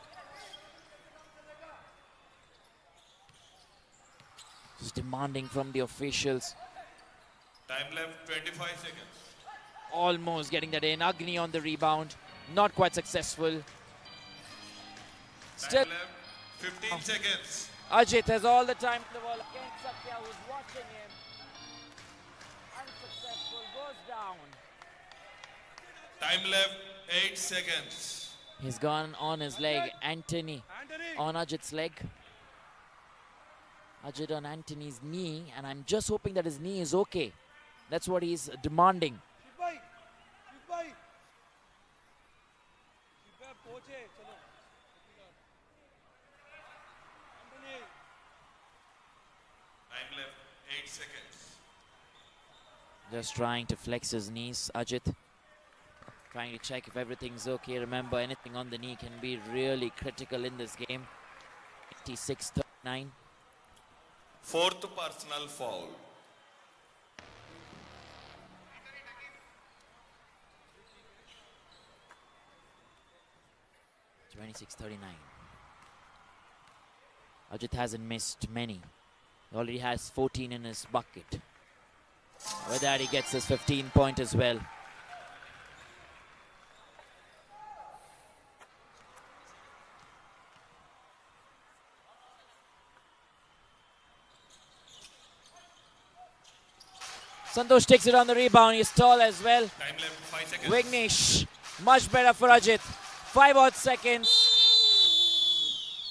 Just demanding from the officials. Time left. 25 seconds. Almost getting that in. Agni on the rebound. Not quite successful. Still, Time left. 15 seconds. Ajit has all the time in the world against Satya, who's watching him. Unsuccessful. Goes down. Time left. 8 seconds. He's gone on his leg. Anthony on Ajit's leg. Ajit on Anthony's knee, and I'm just hoping that his knee is okay. That's what he's demanding. Time left. 8 seconds. Just trying to flex his knees, Ajit. Trying to check if everything's okay. Remember, anything on the knee can be really critical in this game. 86-39. Fourth personal foul. Ajit hasn't missed many. He already has 14 in his bucket. With that, he gets his 15 point as well. Santosh takes it on the rebound. He's tall as well. Time left. 5 seconds. Vignesh, much better for Ajit. 5 odd seconds.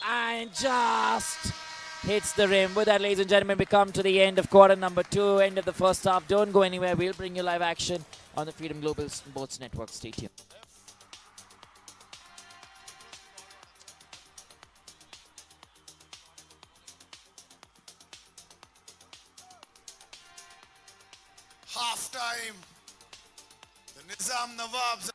And just hits the rim. With that, ladies and gentlemen, we come to the end of quarter number 2, end of the first half. Don't go anywhere. We'll bring you live action on the Freedom Global Sports Network. Stay tuned. halftime. The Nizam Nawabs.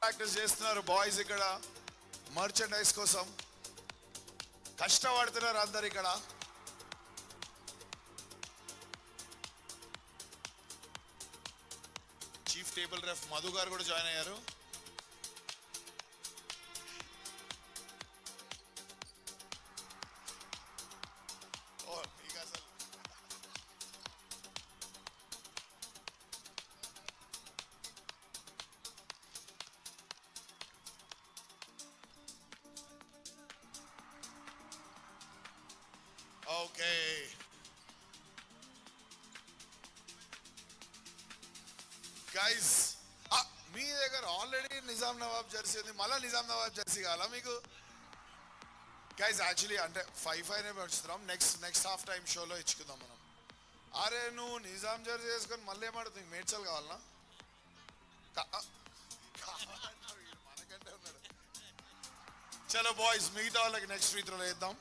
Practice చేస్తున్నారు boys ఇక్కడ merchandise కోసం కష్టపడుతున్నారు అందరు ఇక్కడ. Chief table ref Madhu గారు కూడా join అయ్యారు. Okay. Guys, మీ దగ్గర ఆల్రెడీ నిజాం నవాబ్ జెర్సీ ఉంది, మళ్ళీ నిజాం నవాబ్ జెర్సీ కావాలా మీకు? గైజ్ యాక్చువల్లీ అంటే 5-5 వచ్చుతున్నాం, నెక్స్ట్ హాఫ్ టైం షోలో ఇచ్చుకుందాం మనం. అరే నువ్వు నిజాం జెర్సీ వేసుకొని మళ్ళీ ఏమాడుతుంది, మేడ్చల్ కావాలనా? మనకంటే ఉన్నాడు. చలో బాయ్స్, మిగతా వాళ్ళకి నెక్స్ట్ ఫ్రీ త్రోలో వేద్దాం.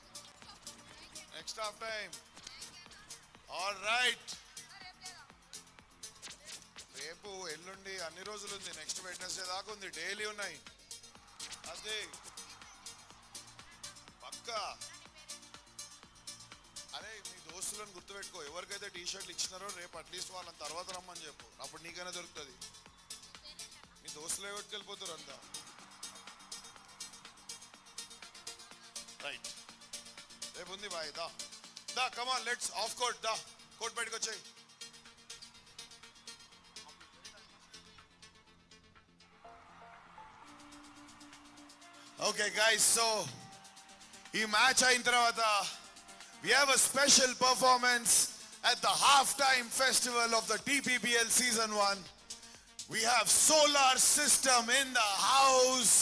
Next half time. All right, రేపు ఎల్లుండి అన్ని రోజులు ఉంది, నెక్స్ట్ వెడ్నెస్డే దాకా ఉంది, డైలీ ఉన్నాయి. అదే పక్కా. అరే మీ దోస్తులను గుర్తుపెట్టుకో, ఎవరికైతే టీ షర్ట్లు ఇచ్చినారో రేపు అట్లీస్ట్ వాళ్ళని తర్వాత రమ్మని చెప్పు, అప్పుడు నీకైనా దొరుకుతుంది. మీ దోస్తులే కొట్టుకెళ్ళిపోతారు అంతా. రైట్, రేపు ఉంది బాయ్. దా come on, let's off court. Court బయటకు వచ్చాయి. ఓకే గైస్, సో ఈ మ్యాచ్ అయిన తర్వాత we have a special performance at the halftime festival of the TPBL season 1. We have Solar System in the house.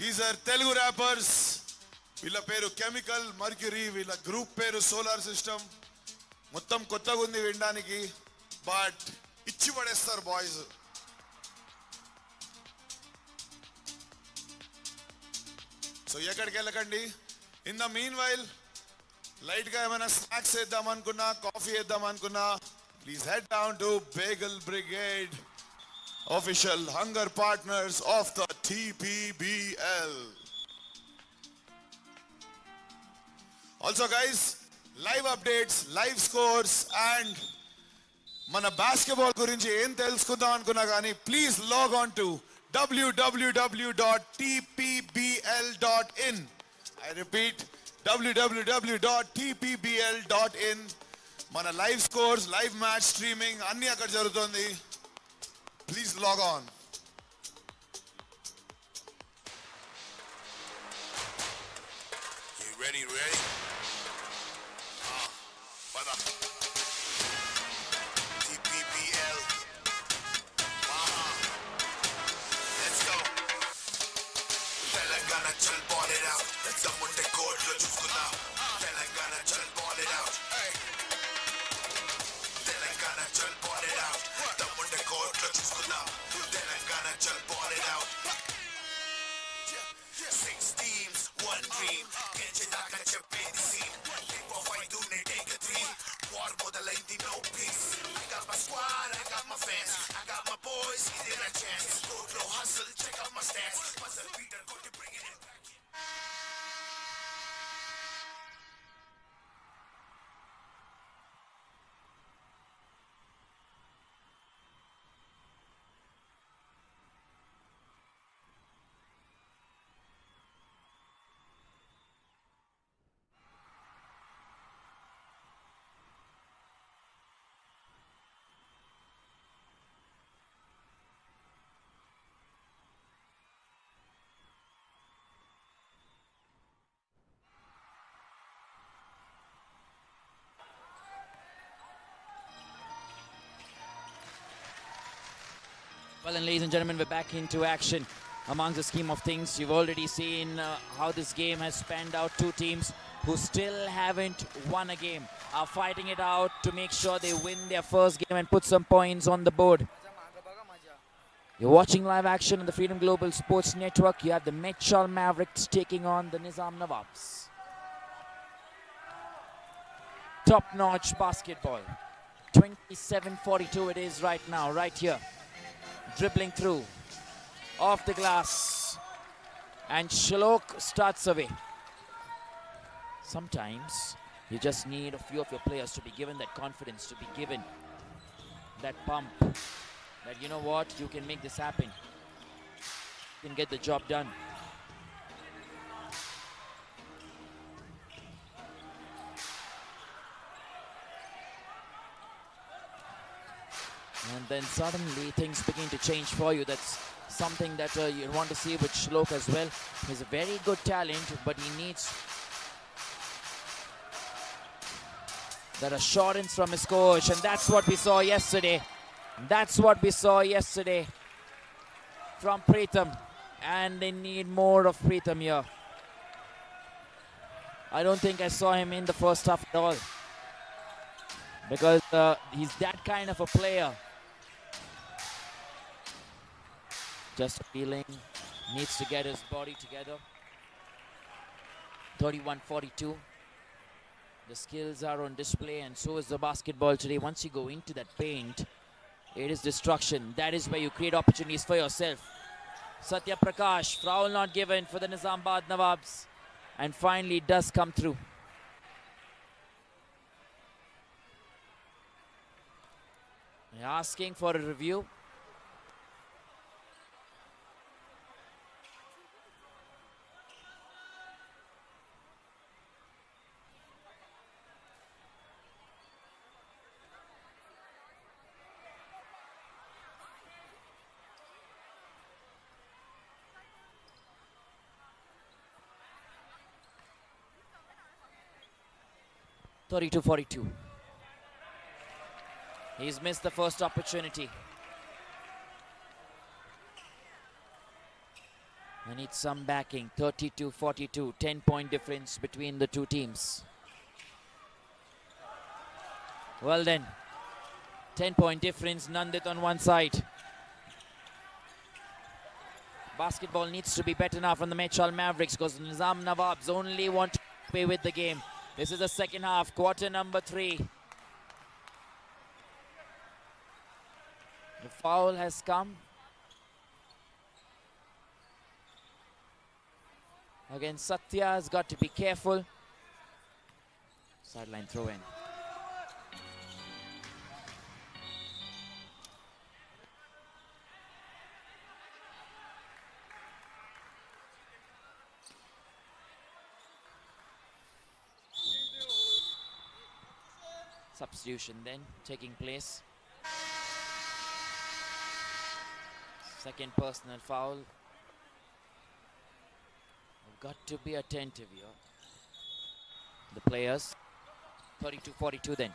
These are Telugu rappers. వీళ్ళ పేరు chemical mercury, వీళ్ళ group పేరు solar system. మొత్తం కొత్తగా ఉంది వినడానికి, బట్ ఇచ్చి పడేస్తారు బాయ్స్. సో ఎక్కడికి వెళ్ళకండి. In the mean while light గా ఏమైనా స్నాక్స్ వేద్దాం అనుకున్నా, కాఫీ వేద్దాం అనుకున్నా, please head down to bagel brigade, official hunger partners of the TPBL. Also guys, live updates, live scores and mana basketball gurinchi em telusukundam anukunna gaani, please log on to www.tpbl.in. I repeat, www.tpbl.in. mana live scores, live match streaming anni akkada jarugutundi. Please log on. You ready? TPBL. Let's go. Telangana chal ball it out. Let's someone the court lo chuskuna. Telangana chal ball it out. Hey. Telangana chal ball it out. Someone the court lo chuskuna. Telangana chal ball it out. 6 teams, 1 dream. Kenche daka cheppedi scene. Live for fight to take a 3. War modalaindi no peace. I got my squad, I got my fans, I got my boys, give it a chance. Go flow hustle, check out my stats. Puzzle Peter, go to bring it back. Well, and ladies and gentlemen, we're back into action. Among the scheme of things, you've already seen how this game has spanned out. Two teams who still haven't won a game are fighting it out to make sure they win their first game and put some points on the board. You're watching live action on the Freedom Global Sports Network. You have the Medchal Mavericks taking on the Nizam Nawabs. Top-notch basketball. 27-42 it is right now, right here. Dribbling through. off the glass. And Shlok starts away. Sometimes you just need a few of your players to be given that confidence, to be given that pump, that you know what, you can make this happen. You can get the job done. And then suddenly things begin to change for you. That's something that you want to see with Shlok as well. He's a very good talent, but he needs that assurance from his coach, and that's what we saw yesterday. That's what we saw yesterday from Pritham, and they need more of Pritham here. I don't think I saw him in the first half at all, because he's that kind of a player. Just feeling, needs to get his body together. 31-42. The skills are on display, and so is the basketball today. Once you go into that paint, it is destruction. That is where you create opportunities for yourself. Satya Prakash, foul not given for the Nizamabad Nawabs. And finally it does come through. They're asking for a review. (32-42). He's missed the first opportunity. I need some backing. 32-42, 10-point difference between the two teams. Well then, 10-point difference, Nandit on one side. Basketball needs to be better now from the Medchal Mavericks, because Nizam Nawabs only want to play with the game. This is the second half, quarter number 3. The foul has come. Again, Satya has got to be careful. Sideline throw in. Substitution then taking place. Second personal foul. We've got to be attentive here. The players. 32-42 then.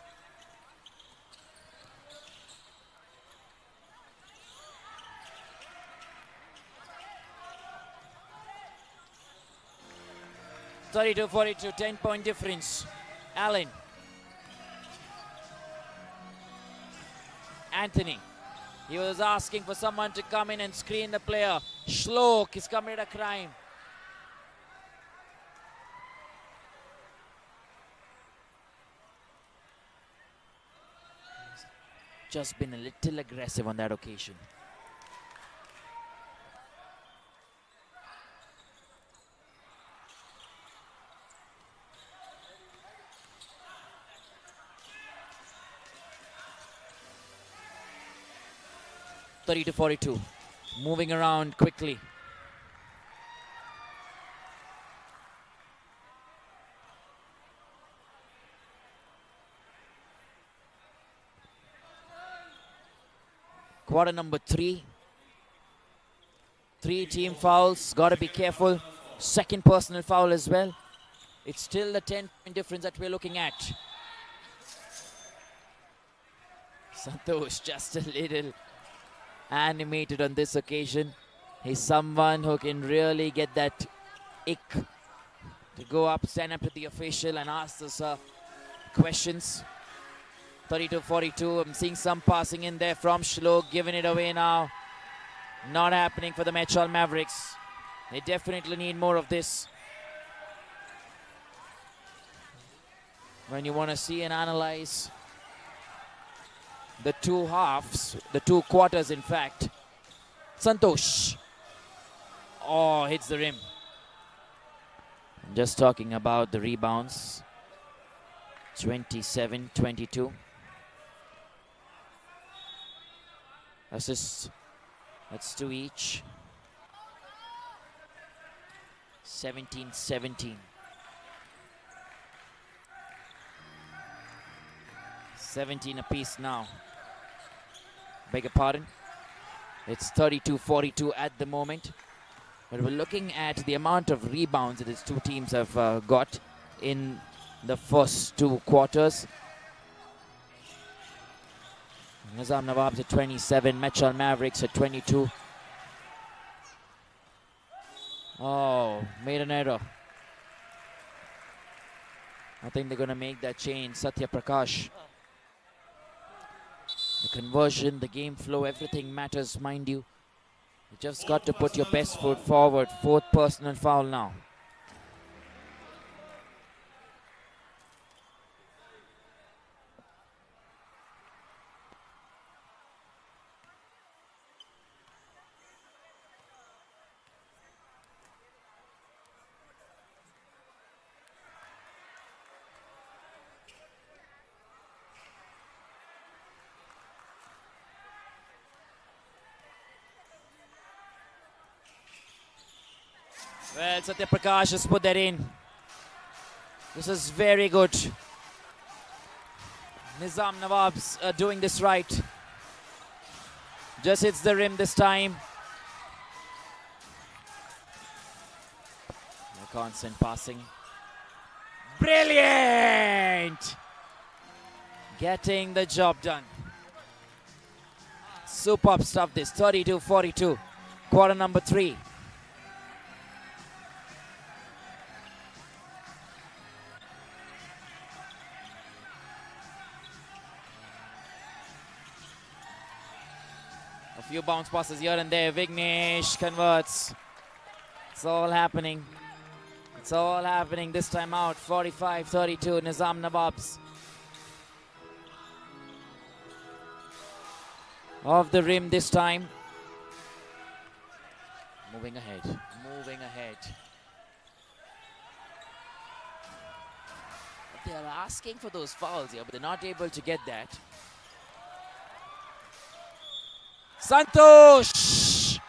(32-42), 10-point difference. Allen. Anthony. He was asking for someone to come in and screen the player. Shlok has committed a crime. Just been a little aggressive on that occasion. (30-42), moving around quickly. Quarter number 3. 3 team fouls, got to be careful. Second personal foul as well. It's still the 10-point difference that we're looking at. Santosh just a little animated on this occasion. He's someone who can really get that ick to go up, stand up to the official and ask us questions. 32-42, I'm seeing some passing in there from Shlok, giving it away now. Not happening for the Medchal Mavericks. They definitely need more of this. When you want to see and analyze the two halves, the two quarters in fact. Santosh Oh, hits the rim. I'm just talking about the rebounds. 27-22. Assists. That's 2 each. 17-17. 17 apiece now. Beg your pardon. It's 32-42 at the moment. But we're looking at the amount of rebounds that these two teams have got in the first 2 quarters. Nizam Nawabs at 27, Medchal Mavericks at 22. Oh, made an error. I think they're going to make that change. Satya Prakash. The conversion, the game flow, everything matters, mind you. You just got to put your best foot forward. 4th personal foul now. Well, Satya Prakash has put that in. This is very good. Nizam Nawabs are doing this right. Just hits the rim this time. No constant passing. Brilliant! Getting the job done. Superb stuff this. 32-42. Quarter number 3. A few bounce passes here and there. Vignesh converts. It's all happening. It's all happening this time out. 45-32. Nizam Nawabs. Off the rim this time. Moving ahead. Moving ahead. They are asking for those fouls here, but they're not able to get that. Santosh!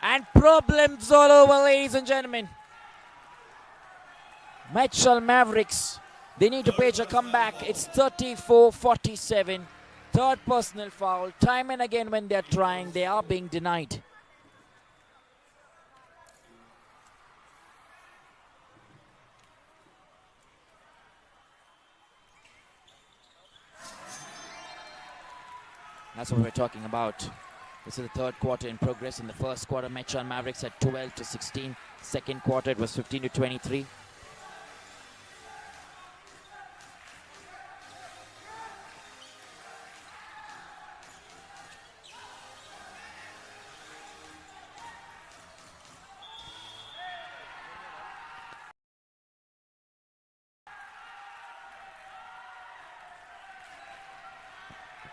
And problems all over, ladies and gentlemen. Medchal Mavericks, they need to page a comeback. It's 34-47. 3rd personal foul. Time and again when they're trying, they are being denied. That's what we're talking about. This is the 3rd quarter in progress. In the 1st quarter, Medchal Mavericks had 12-16. 2nd quarter, it was 15-23.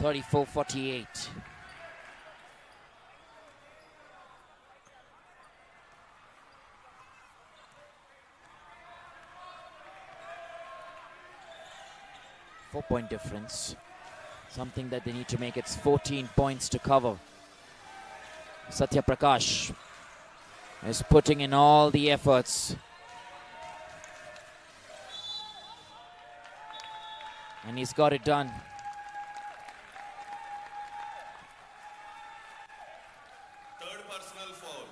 34-48. Four-point difference. Something that they need to make. It's 14 points to cover. Satya Prakash is putting in all the efforts. And he's got it done. Third personal foul.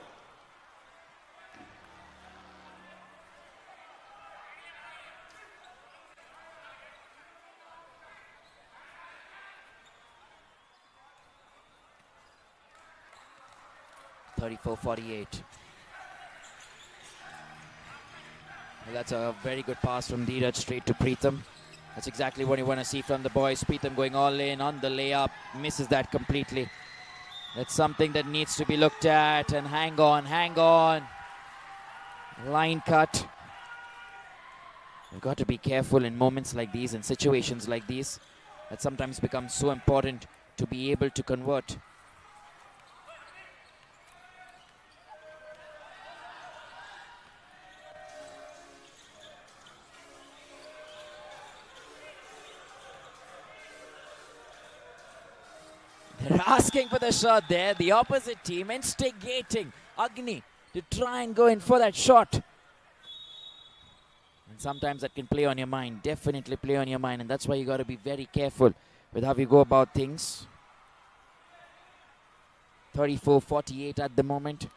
.48. Well, that's a very good pass from Dheeraj straight to Preetham. That's exactly what you want to see from the boys. Preetham going all in on the layup. Misses that completely. That's something that needs to be looked at. And hang on, hang on. Line cut. You've got to be careful in moments like these, in situations like these. That sometimes becomes so important to be able to convert. They're asking for the shot there. The opposite team instigating Agni to try and go in for that shot. And sometimes that can play on your mind. Definitely play on your mind. And that's why you got to be very careful with how you go about things. 34-48 at the moment.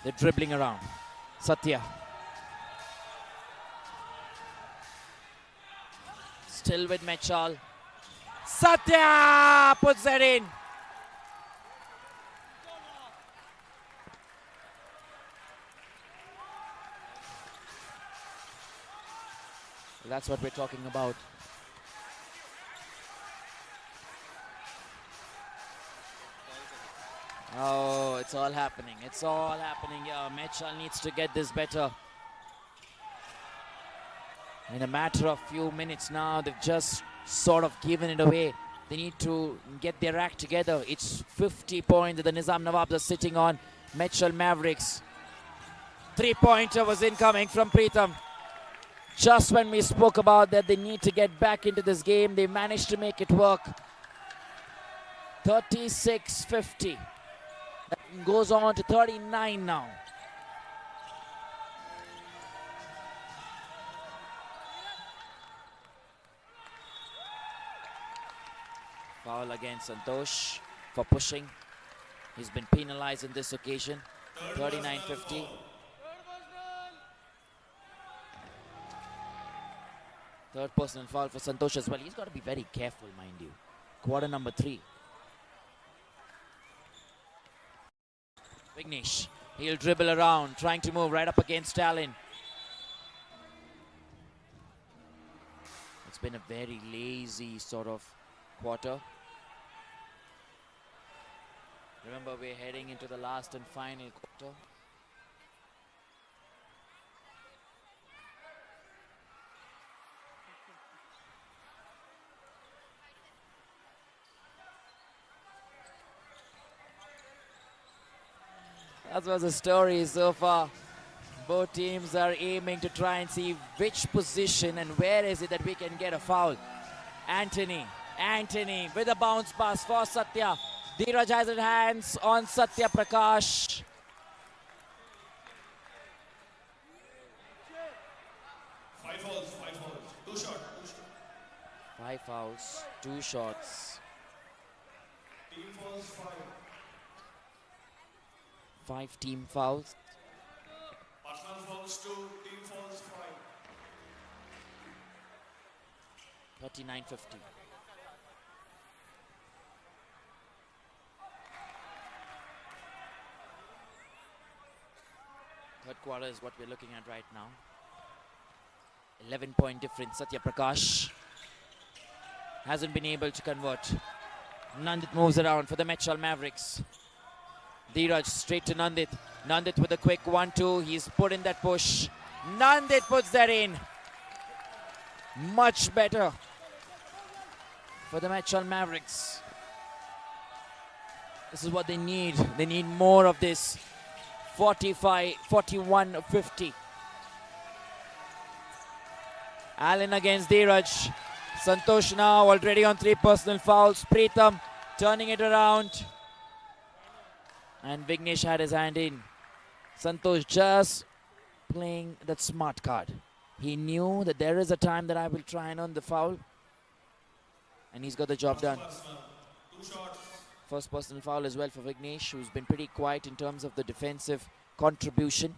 They're dribbling around. Satya. Still with Medchal. Satya puts that in. That's what we're talking about. Oh, it's all happening. It's all happening here. Medchal needs to get this better. In a matter of few minutes now, they've just sort of given it away. They need to get their act together. It's 50 points that the Nizam Nawabs are sitting on. Medchal Mavericks. 3-pointer was incoming from Preetham. Just when we spoke about that they need to get back into this game, they managed to make it work. 36-50. That goes on to 39 now. Foul against Santosh for pushing. He's been penalized in this occasion. 39-50. Third personal foul for Santosh as well. He's got to be very careful, mind you. Quarter number 3. Vignesh. He'll dribble around, trying to move right up against Stalin. It's been a very lazy sort of quarter. Remember, we're heading into the last and final quarter. That was the story so far. Both teams are aiming to try and see which position and where is it that we can get a foul. Anthony with a bounce pass for Satya. Dheeraj has his hands on Satya Prakash. Five fouls, 2 shots. 5 fouls, 2 shots. Team fouls 5. 5 team fouls. Personal fouls 2, team fouls 5. 39-50. Third quarter is what we're looking at right now. 11-point difference. Satya Prakash hasn't been able to convert. Nandit moves around for the Medchal Mavericks. Dheeraj straight to Nandit. Nandit with a quick 1-2. He's put in that push. Nandit puts that in. Much better for the Medchal Mavericks. This is what they need. They need more of this. 41-50. Allen against Dheeraj. Santosh now already on 3 personal fouls. Preetham turning it around. And Vignesh had his hand in. Santosh just playing that smart card. He knew that there is a time that I will try and earn the foul. And he's got the job done. 2 shots. First personal foul as well for Vignesh, who's been pretty quiet in terms of the defensive contribution.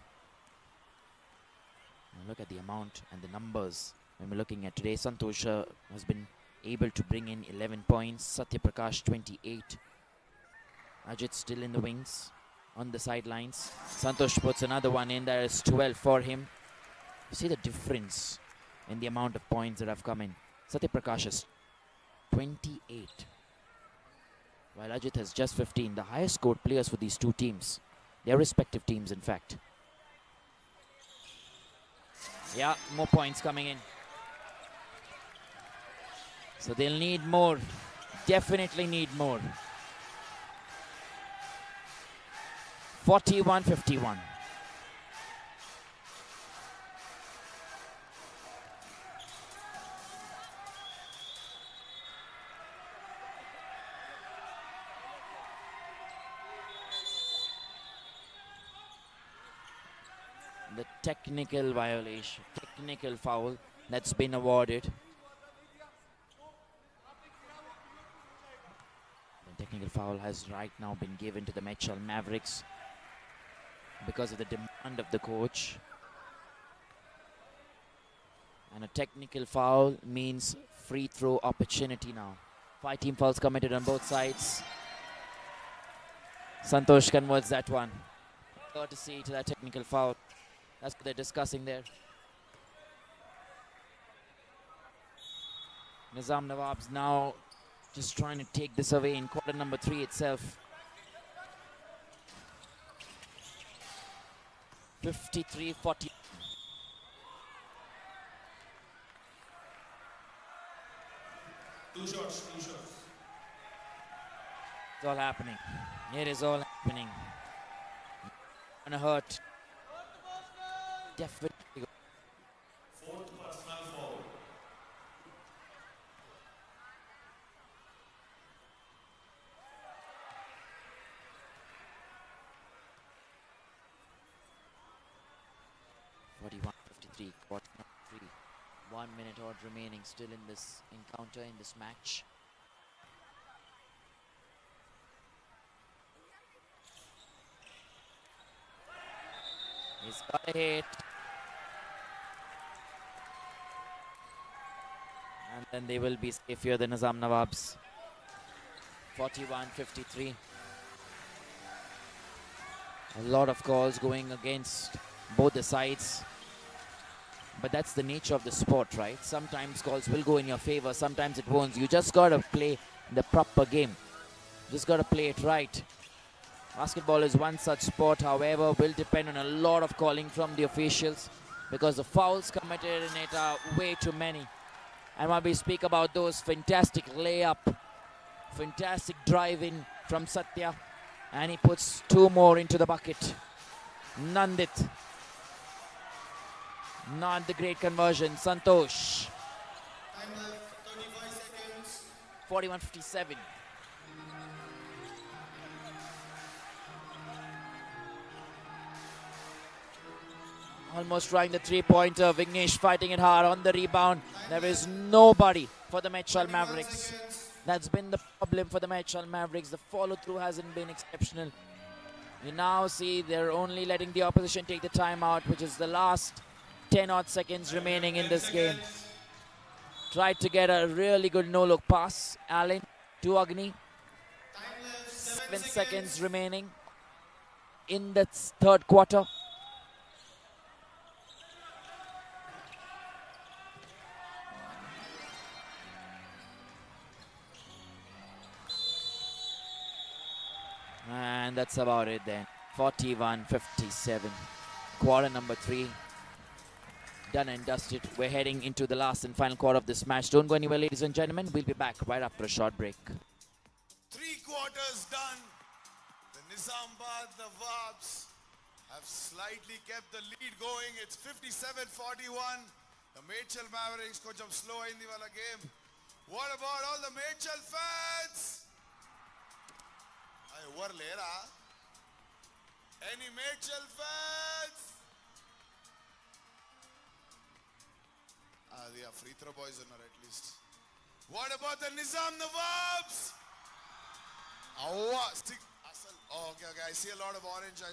Now look at the amount and the numbers. When we're looking at today, Santosh has been able to bring in 11 points. Satya Prakash 28. Ajit still in the wings, on the sidelines. Santosh puts another one in. There is 12 for him. You see the difference in the amount of points that have come in. Satya Prakash has 28. While Ajit has just 15. The highest scored players for these two teams. Their respective teams, in fact. Yeah, more points coming in. So they'll need more. Definitely need more. 41-51. The technical violation, technical foul that's been awarded. The technical foul has right now been given to the Medchal Mavericks because of the demand of the coach. And a technical foul means free throw opportunity now. 5 team fouls committed on both sides. Santosh converts that one. Courtesy to that technical foul. That's what they're discussing there. Nizam Nawabs now just trying to take this away in quarter number 3 itself. 53-40. Two shots. It's all happening. It is all happening. Gonna hurt. Definitely. Fourth personal foul. Quarter number 3. 1 minute odd remaining still in this encounter, in this match. He's got a hit. And then they will be safe here, the Nizam Nawabs. 41-53. A lot of calls going against both the sides. But that's the nature of the sport, right? Sometimes calls will go in your favor, sometimes it won't. You just got to play the proper game. Just got to play it right. Basketball is one such sport, however, will depend on a lot of calling from the officials because the fouls committed in it are way too many. And when we speak about those, fantastic layup, fantastic drive in from Satya, and he puts 2 more into the bucket. Nandit. Not the great conversion. Santosh. Time left 35 seconds. 41-57. Almost trying the 3-pointer. Vignesh fighting it hard on the rebound. There is nobody for the Medchal Mavericks. That's been the problem for the Medchal Mavericks. The follow-through hasn't been exceptional. You now see they're only letting the opposition take the timeout, which is the last 10 odd seconds remaining in this game. Tried to get a really good no-look pass. Allen to Agni. 7 seconds remaining in the third quarter. And that's about it then. 41-57. Quarter number 3. Done and dusted. We're heading into the last and final quarter of this match. Don't go anywhere, ladies and gentlemen. We'll be back right after a short break. 3 quarters done. The Nizam Nawabs have slightly kept the lead going. It's 57-41. The Medchal Mavericks koncham slow ayindi wala game. What about all the Medchal fans? Over lera. Any Medchal fans? They are free throw boys are at least. What about the Nizam Nawabs? Oh, okay. I see a lot of orange.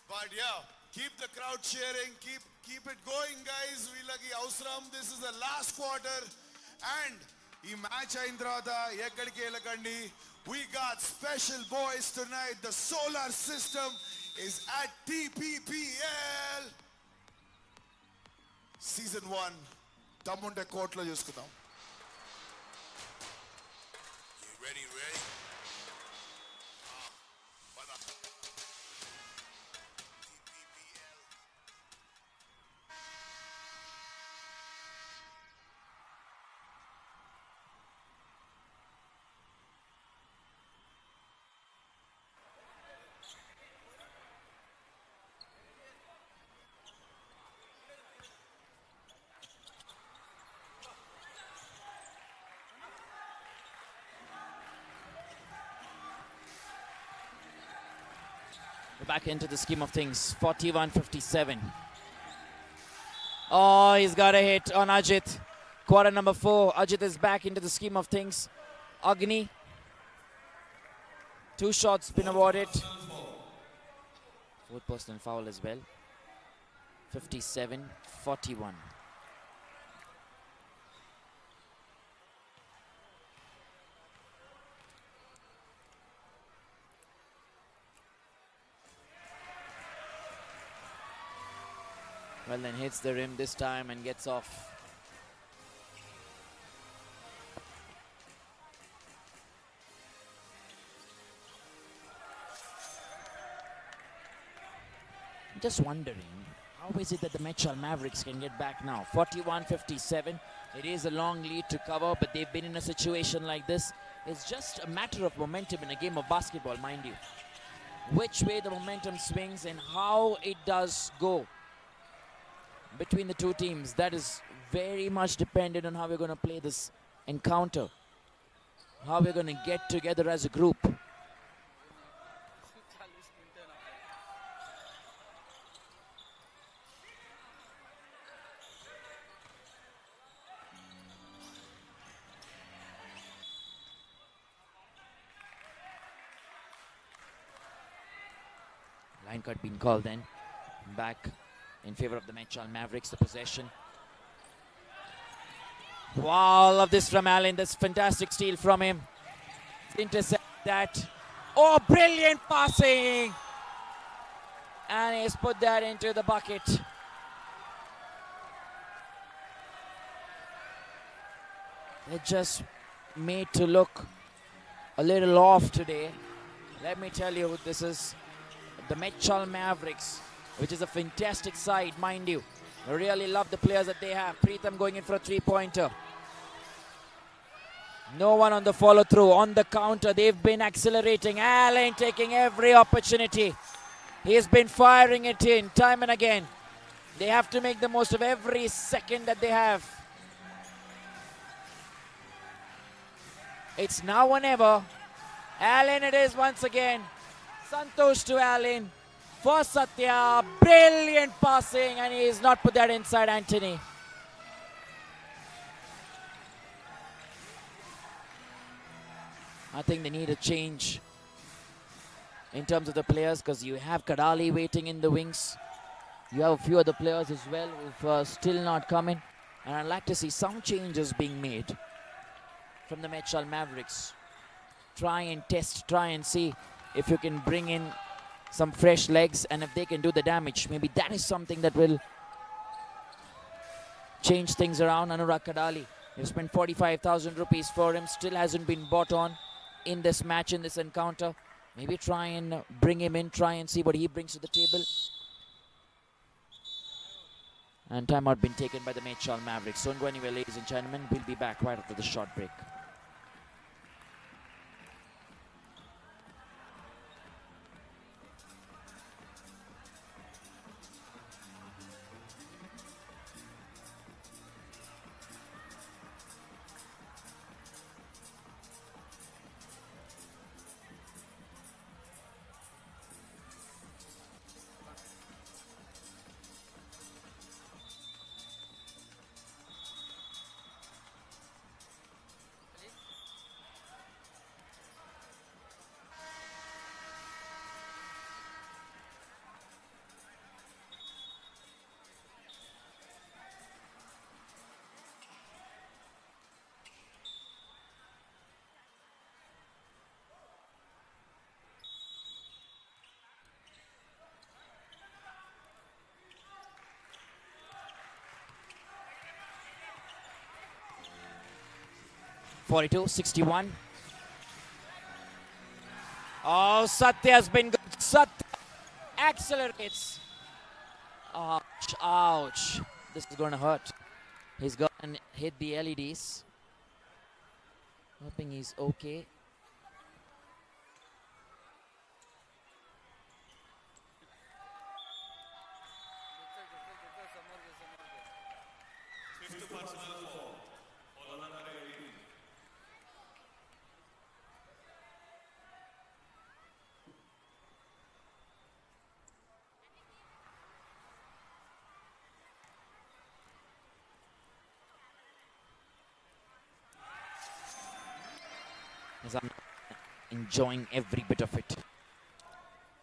But yeah, keep the crowd cheering. Keep it going, guys. Veelaki avsaram. This is the last quarter. And ee match ayin tarvata ekkadiki elakandi. We got special boys tonight. The solar system is at TPPL. Season 1. Tammunde court lo chuskundaam. Ready? back into the scheme of things. 41-57. Oh, he's got a hit on Ajit. Quarter number 4. Ajit is back into the scheme of things. Agni. 2 shots been awarded. 4th personal foul as well. 57-41. Well, then hits the rim this time and gets off. I'm just wondering, how is it that the Medchal Mavericks can get back now? 41-57. It is a long lead to cover, but they've been in a situation like this. It's just a matter of momentum in a game of basketball, mind you. Which way the momentum swings and how it does go between the two teams, that is very much dependent on how we're going to play this encounter, how we're going to get together as a group. Line cut being called then. Back in favor of the Medchal Mavericks, the possession. Wow, love this from Allen. That's fantastic steal from him. Intercept that. Oh, brilliant passing. And he's put that into the bucket. They're just made to look a little off today. Let me tell you, this is the Medchal Mavericks, which is a fantastic side, mind you. I really love the players that they have. Preetham going in for a 3-pointer. No one on the follow-through. On the counter, they've been accelerating. Allen taking every opportunity. He's been firing it in time and again. They have to make the most of every second that they have. It's now or never. Allen it is once again. Santosh to Allen. For Satya, brilliant passing, and he's not put that inside Anthony. I think they need a change in terms of the players, because you have Kadali waiting in the wings. You have a few other players as well who've still not coming. And I'd like to see some changes being made from the Medchal Mavericks. Try and test, try and see if you can bring in some fresh legs, and if they can do the damage, maybe that is something that will change things around. Anurag Kadali, they've spent 45,000 rupees for him, still hasn't been bought on in this match, in this encounter. Maybe try and bring him in, try and see what he brings to the table. And timeout been taken by the Medchal Mavericks. Don't go anywhere, ladies and gentlemen. We'll be back right after the short break. (42-61). Oh, Satya's been good. Satya accelerates. Ouch, ouch. This is going to hurt. He's gone and hit the LEDs. Hoping he's okay. Nizam enjoying every bit of it.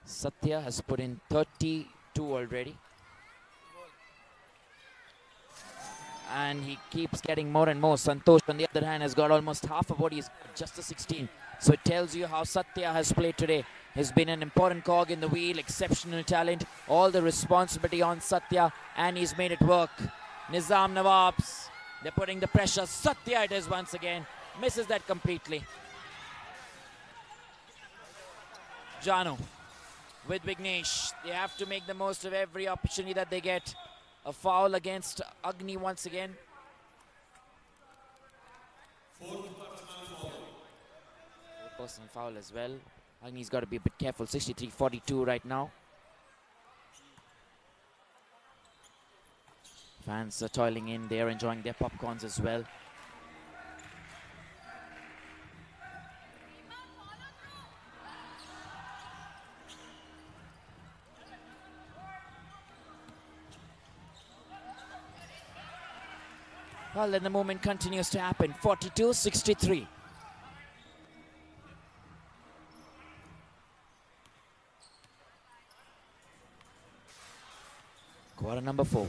Satya has put in 32 already. And he keeps getting more and more. Santosh, on the other hand, has got almost half of what he's got, just a 16. So it tells you how Satya has played today. He's been an important cog in the wheel, exceptional talent, all the responsibility on Satya, and he's made it work. Nizam Nawabs, they're putting the pressure. Satya it is once again, misses that completely. Janu with Vignesh, they have to make the most of every opportunity that they get. A foul against Agni once again. Personal foul as well. Agni's got to be a bit careful. 63-42 right now. Fans are toiling in. They are enjoying their popcorns as well. Well, then the movement continues to happen. 42-63. Quarter number 4.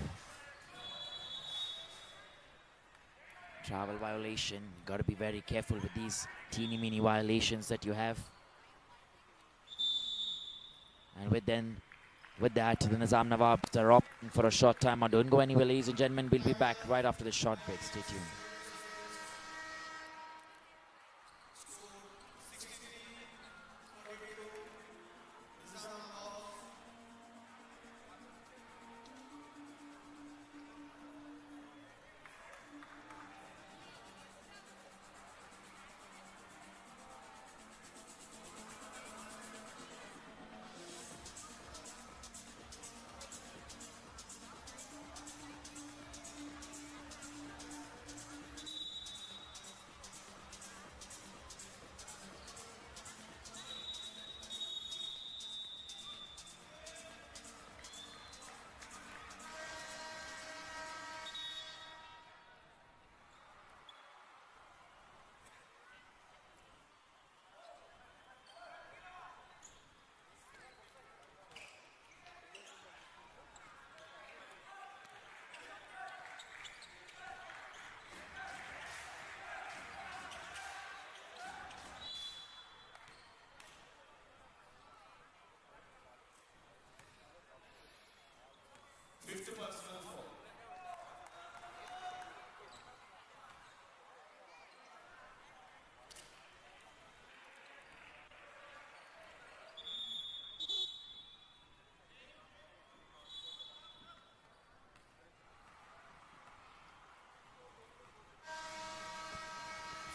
Travel violation. Got to be very careful with these teeny-meeny violations that you have. And with that, the Nizam Nawabs are opting for a short timeout. Don't go anywhere, ladies and gentlemen. We'll be back right after the short break. Stay tuned.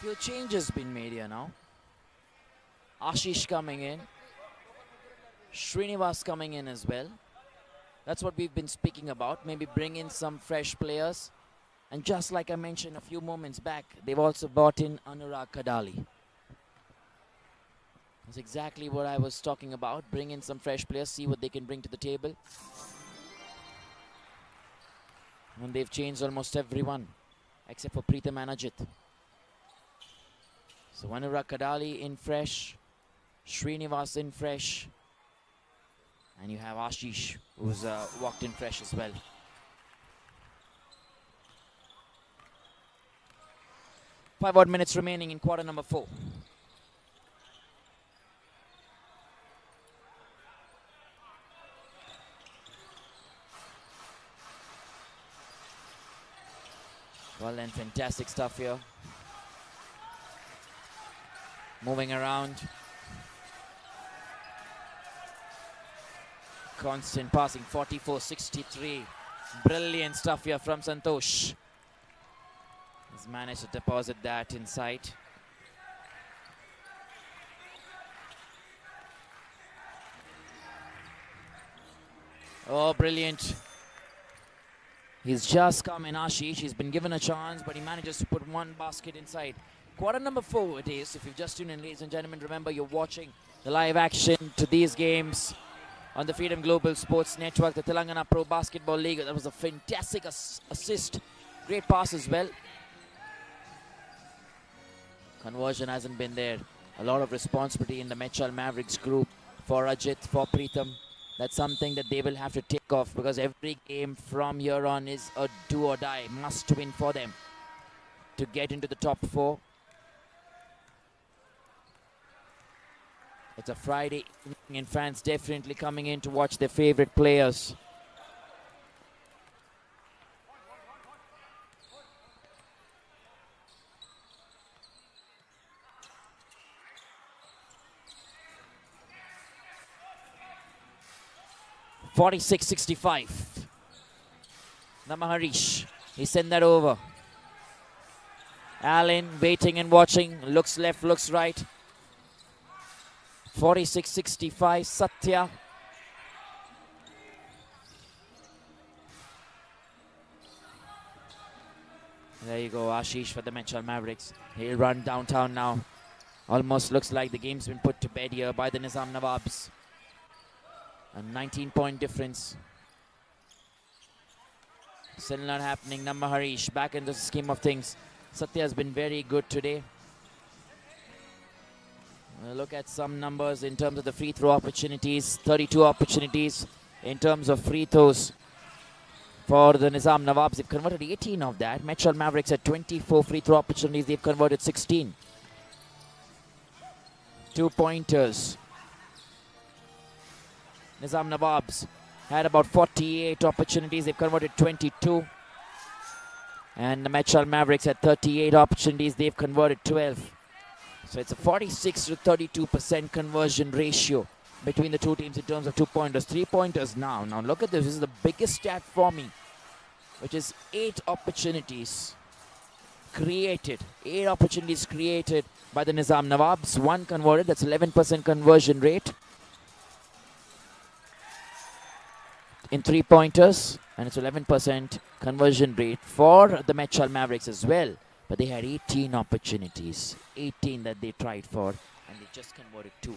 Few changes been made here now. Ashish coming in. Srinivas coming in as well. That's what we've been speaking about. Maybe bring in some fresh players. And just like I mentioned a few moments back, they've also brought in Anurag Kadali. That's exactly what I was talking about. Bring in some fresh players, see what they can bring to the table. And they've changed almost everyone, except for Preetham and Ajit. So Anurag Kadali in fresh, Srinivas in fresh, and you have Ashish, who's walked in fresh as well. Five odd minutes remaining in quarter number 4. Well then, fantastic stuff here. Moving around. Constant passing, 44-63. Brilliant stuff here from Santosh. He's managed to deposit that inside. Oh, brilliant. He's just come in, Ashish. He's been given a chance, but he manages to put one basket inside. Quarter number 4 it is. If you've just tuned in, ladies and gentlemen, remember you're watching the live action to these games on the Freedom Global Sports Network, the Telangana Pro Basketball League. That was a fantastic assist. Great pass as well. Conversion hasn't been there. A lot of responsibility in the Medchal Mavericks group for Ajit, for Preetham. That's something that they will have to take off, because every game from here on is a do or die, must win for them to get into the top 4. It's a Friday evening and fans definitely coming in to watch their favorite players. (46-65). Namaharish, he sent that over. Allen waiting and watching, looks left, looks right. 46-65, Satya. There you go, Ashish for the Medchal Mavericks. He'll run downtown now. Almost looks like the game's been put to bed here by the Nizam Nawabs. A 19-point difference. Still not happening. Namaharish back in the scheme of things. Satya has been very good today. Look at some numbers in terms of the free throw opportunities. 32 opportunities in terms of free throws for the Nizam Nawabs. They've converted 18 of that. Medchal Mavericks had 24 free throw opportunities. They've converted 16. 2-pointers. Nizam Nawabs had about 48 opportunities. They've converted 22. And the Medchal Mavericks had 38 opportunities. They've converted 12. So it's a 46 to 32% conversion ratio between the two teams in terms of 2-pointers. 3-pointers now. Now look at this. This is the biggest stat for me, which is 8 opportunities created. 8 opportunities created by the Nizam Nawabs. 1 converted. That's 11% conversion rate in 3-pointers. And it's 11% conversion rate for the Medchal Mavericks as well. But they had 18 opportunities. 18 that they tried for. And they just converted 2.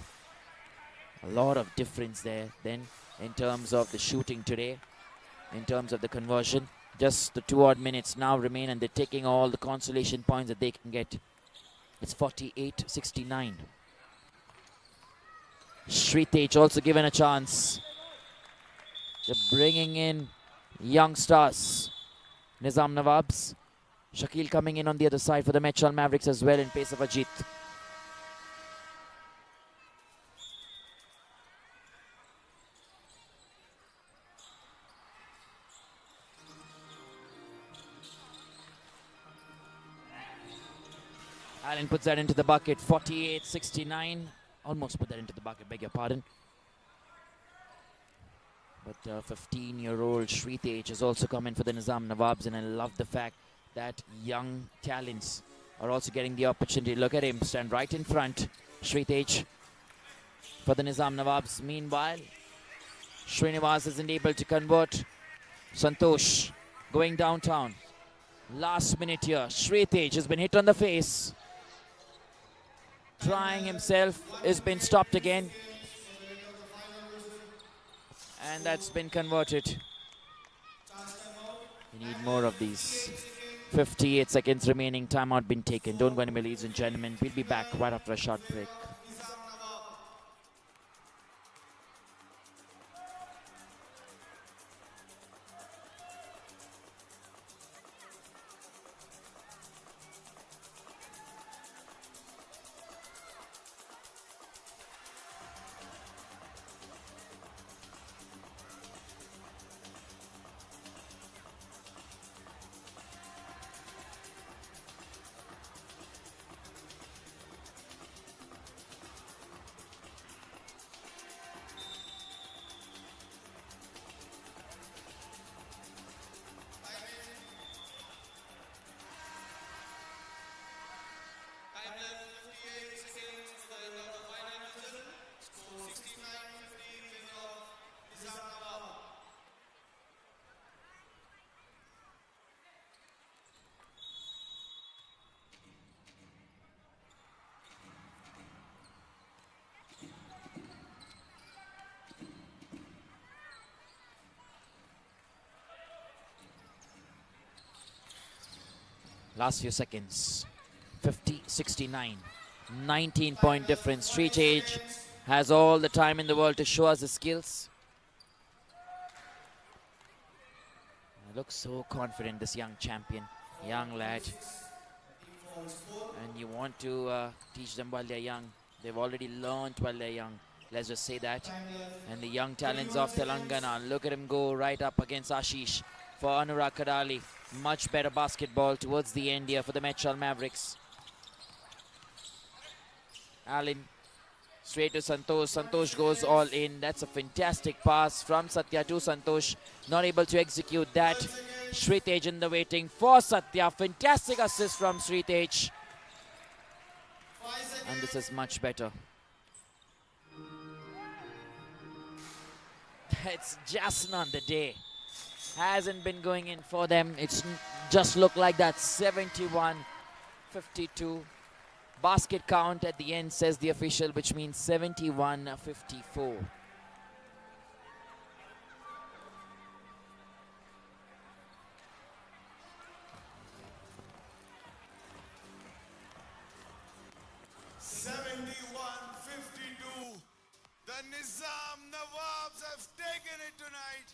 A lot of difference there then in terms of the shooting today. In terms of the conversion. Just the 2 odd minutes now remain, and they're taking all the consolation points that they can get. It's 48-69. Sritej also given a chance. They're bringing in young stars. Nizam Nawabs. Shakil coming in on the other side for the Medchal Mavericks as well in pace of Ajit. Allen puts that into the bucket. 48-69. Almost put that into the bucket, beg your pardon. But 15-year-old Sritej has also come in for the Nizam Nawabs, and I love the fact that young talents are also getting the opportunity. Look at him stand right in front. Sritej for the Nizam Nawabs. Meanwhile, Srinivas isn't able to convert. Santosh going downtown. Last minute here. Sritej has been hit on the face. Trying himself, has been stopped again. And that's been converted. We need more of these. 58 seconds remaining. Timeout been taken. Don't go anywhere, ladies and gentlemen. We'll be back right after a short break. Last few seconds. 50-69. 19-point difference. Street Age has all the time in the world to show us his skills. He looks so confident, this young champion, young lad. And you want to teach them while they're young. They've already learned while they're young. Let's just say that. And the young talents of Telangana. Look at him go right up against Ashish for Anurag Kadali. Much better basketball towards the end here for the Medchal Mavericks. Allen straight to Santosh. Santosh goes all in. That's a fantastic pass from Satya to Santosh. Not able to execute that. Sritej in the waiting for Satya. Fantastic assist from Sritej. And this is much better. It's just not the day. Hasn't been going in for them. It's just looked like that. 71-52. Basket count at the end, says the official, which means 71-54. The Nizam Nawabs have taken it tonight.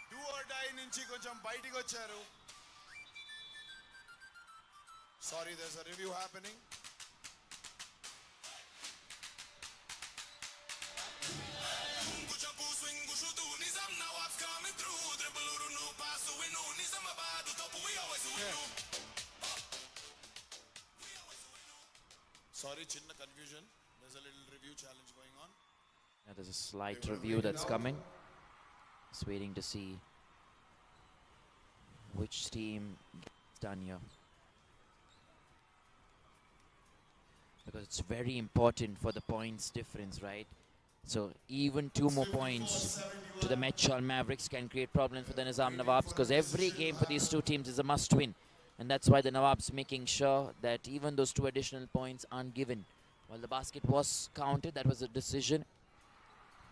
Do or die nunchi koncham baitiki vacharu. Sorry, there's a review happening. Sorry, chinna confusion. There's a little review challenge going on. Yeah, there's a slight review that's coming. Just waiting to see which team gets done here. Because it's very important for the points difference, right? So even 2 more points to the Medchal Mavericks can create problems for the Nizam Nawabs, because every game for these two teams is a must win. And that's why the Nawabs making sure that even those 2 additional points aren't given. While the basket was counted, that was a decision.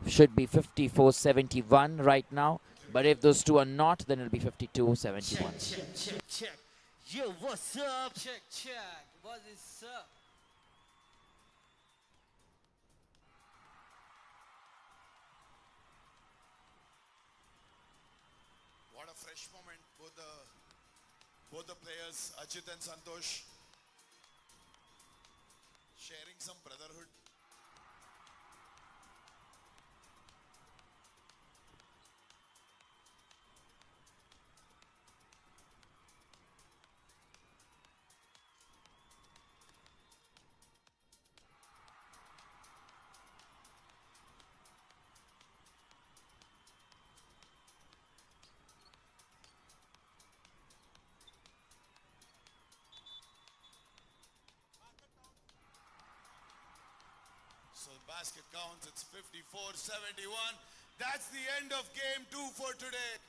Should be 54-71 right now. But if those 2 are not, then it'll be 52-71. Check. Yo, what's up? Check. What is up? What a fresh moment. Both the players, Ajit and Santosh, sharing some brotherhood. So basket counts, it's 54-71. That's the end of game 2 for today.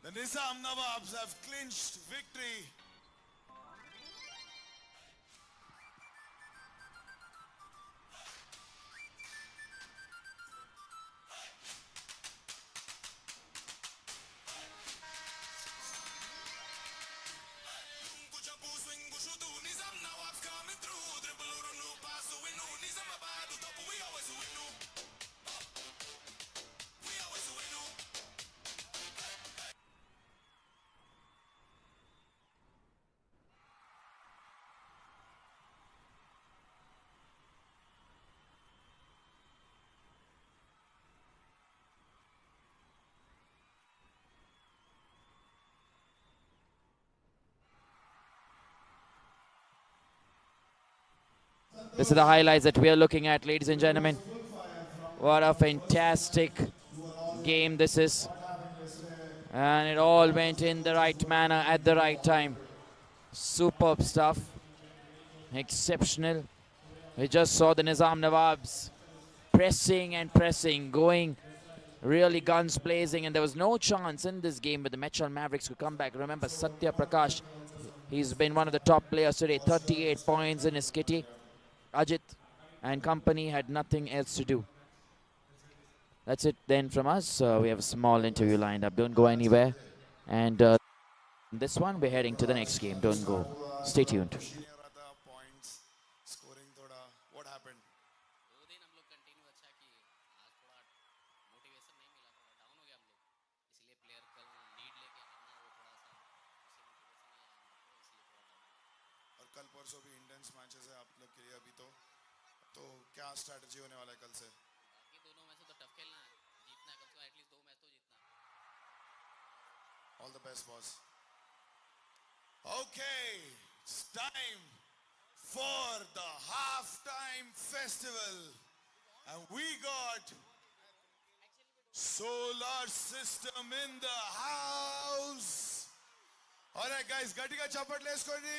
The Nizam Nawabs have clinched victory. This is the highlights that we are looking at, ladies and gentlemen. What a fantastic game this is. And it all went in the right manner at the right time. Superb stuff. Exceptional. We just saw the Nizam Nawabs pressing and pressing, going really guns blazing, and there was no chance in this game with the Medchal Mavericks could come back. Remember, Satya Prakash, he's been one of the top players today, 38 points in his kitty. Ajit and company had nothing else to do. That's it then from us. We have a small interview lined up. Don't go anywhere. And this one, we're heading to the next game. Don't go. Stay tuned. परसों भी intense matches है आप लोग के लिए अभी तो क्या स्ट्रैटेजी होने वाला है कल से? बाकी दोनों मैच तो टफ खेलना है, जीतना है, कम से कम एटलीस्ट 2 मैच तो जीतना है. All the best, boss. Okay, it's time for the halftime festival. And we got Solar System in the house. Alright guys, గట్టిగా చప్పట్లు వేసుకోండి.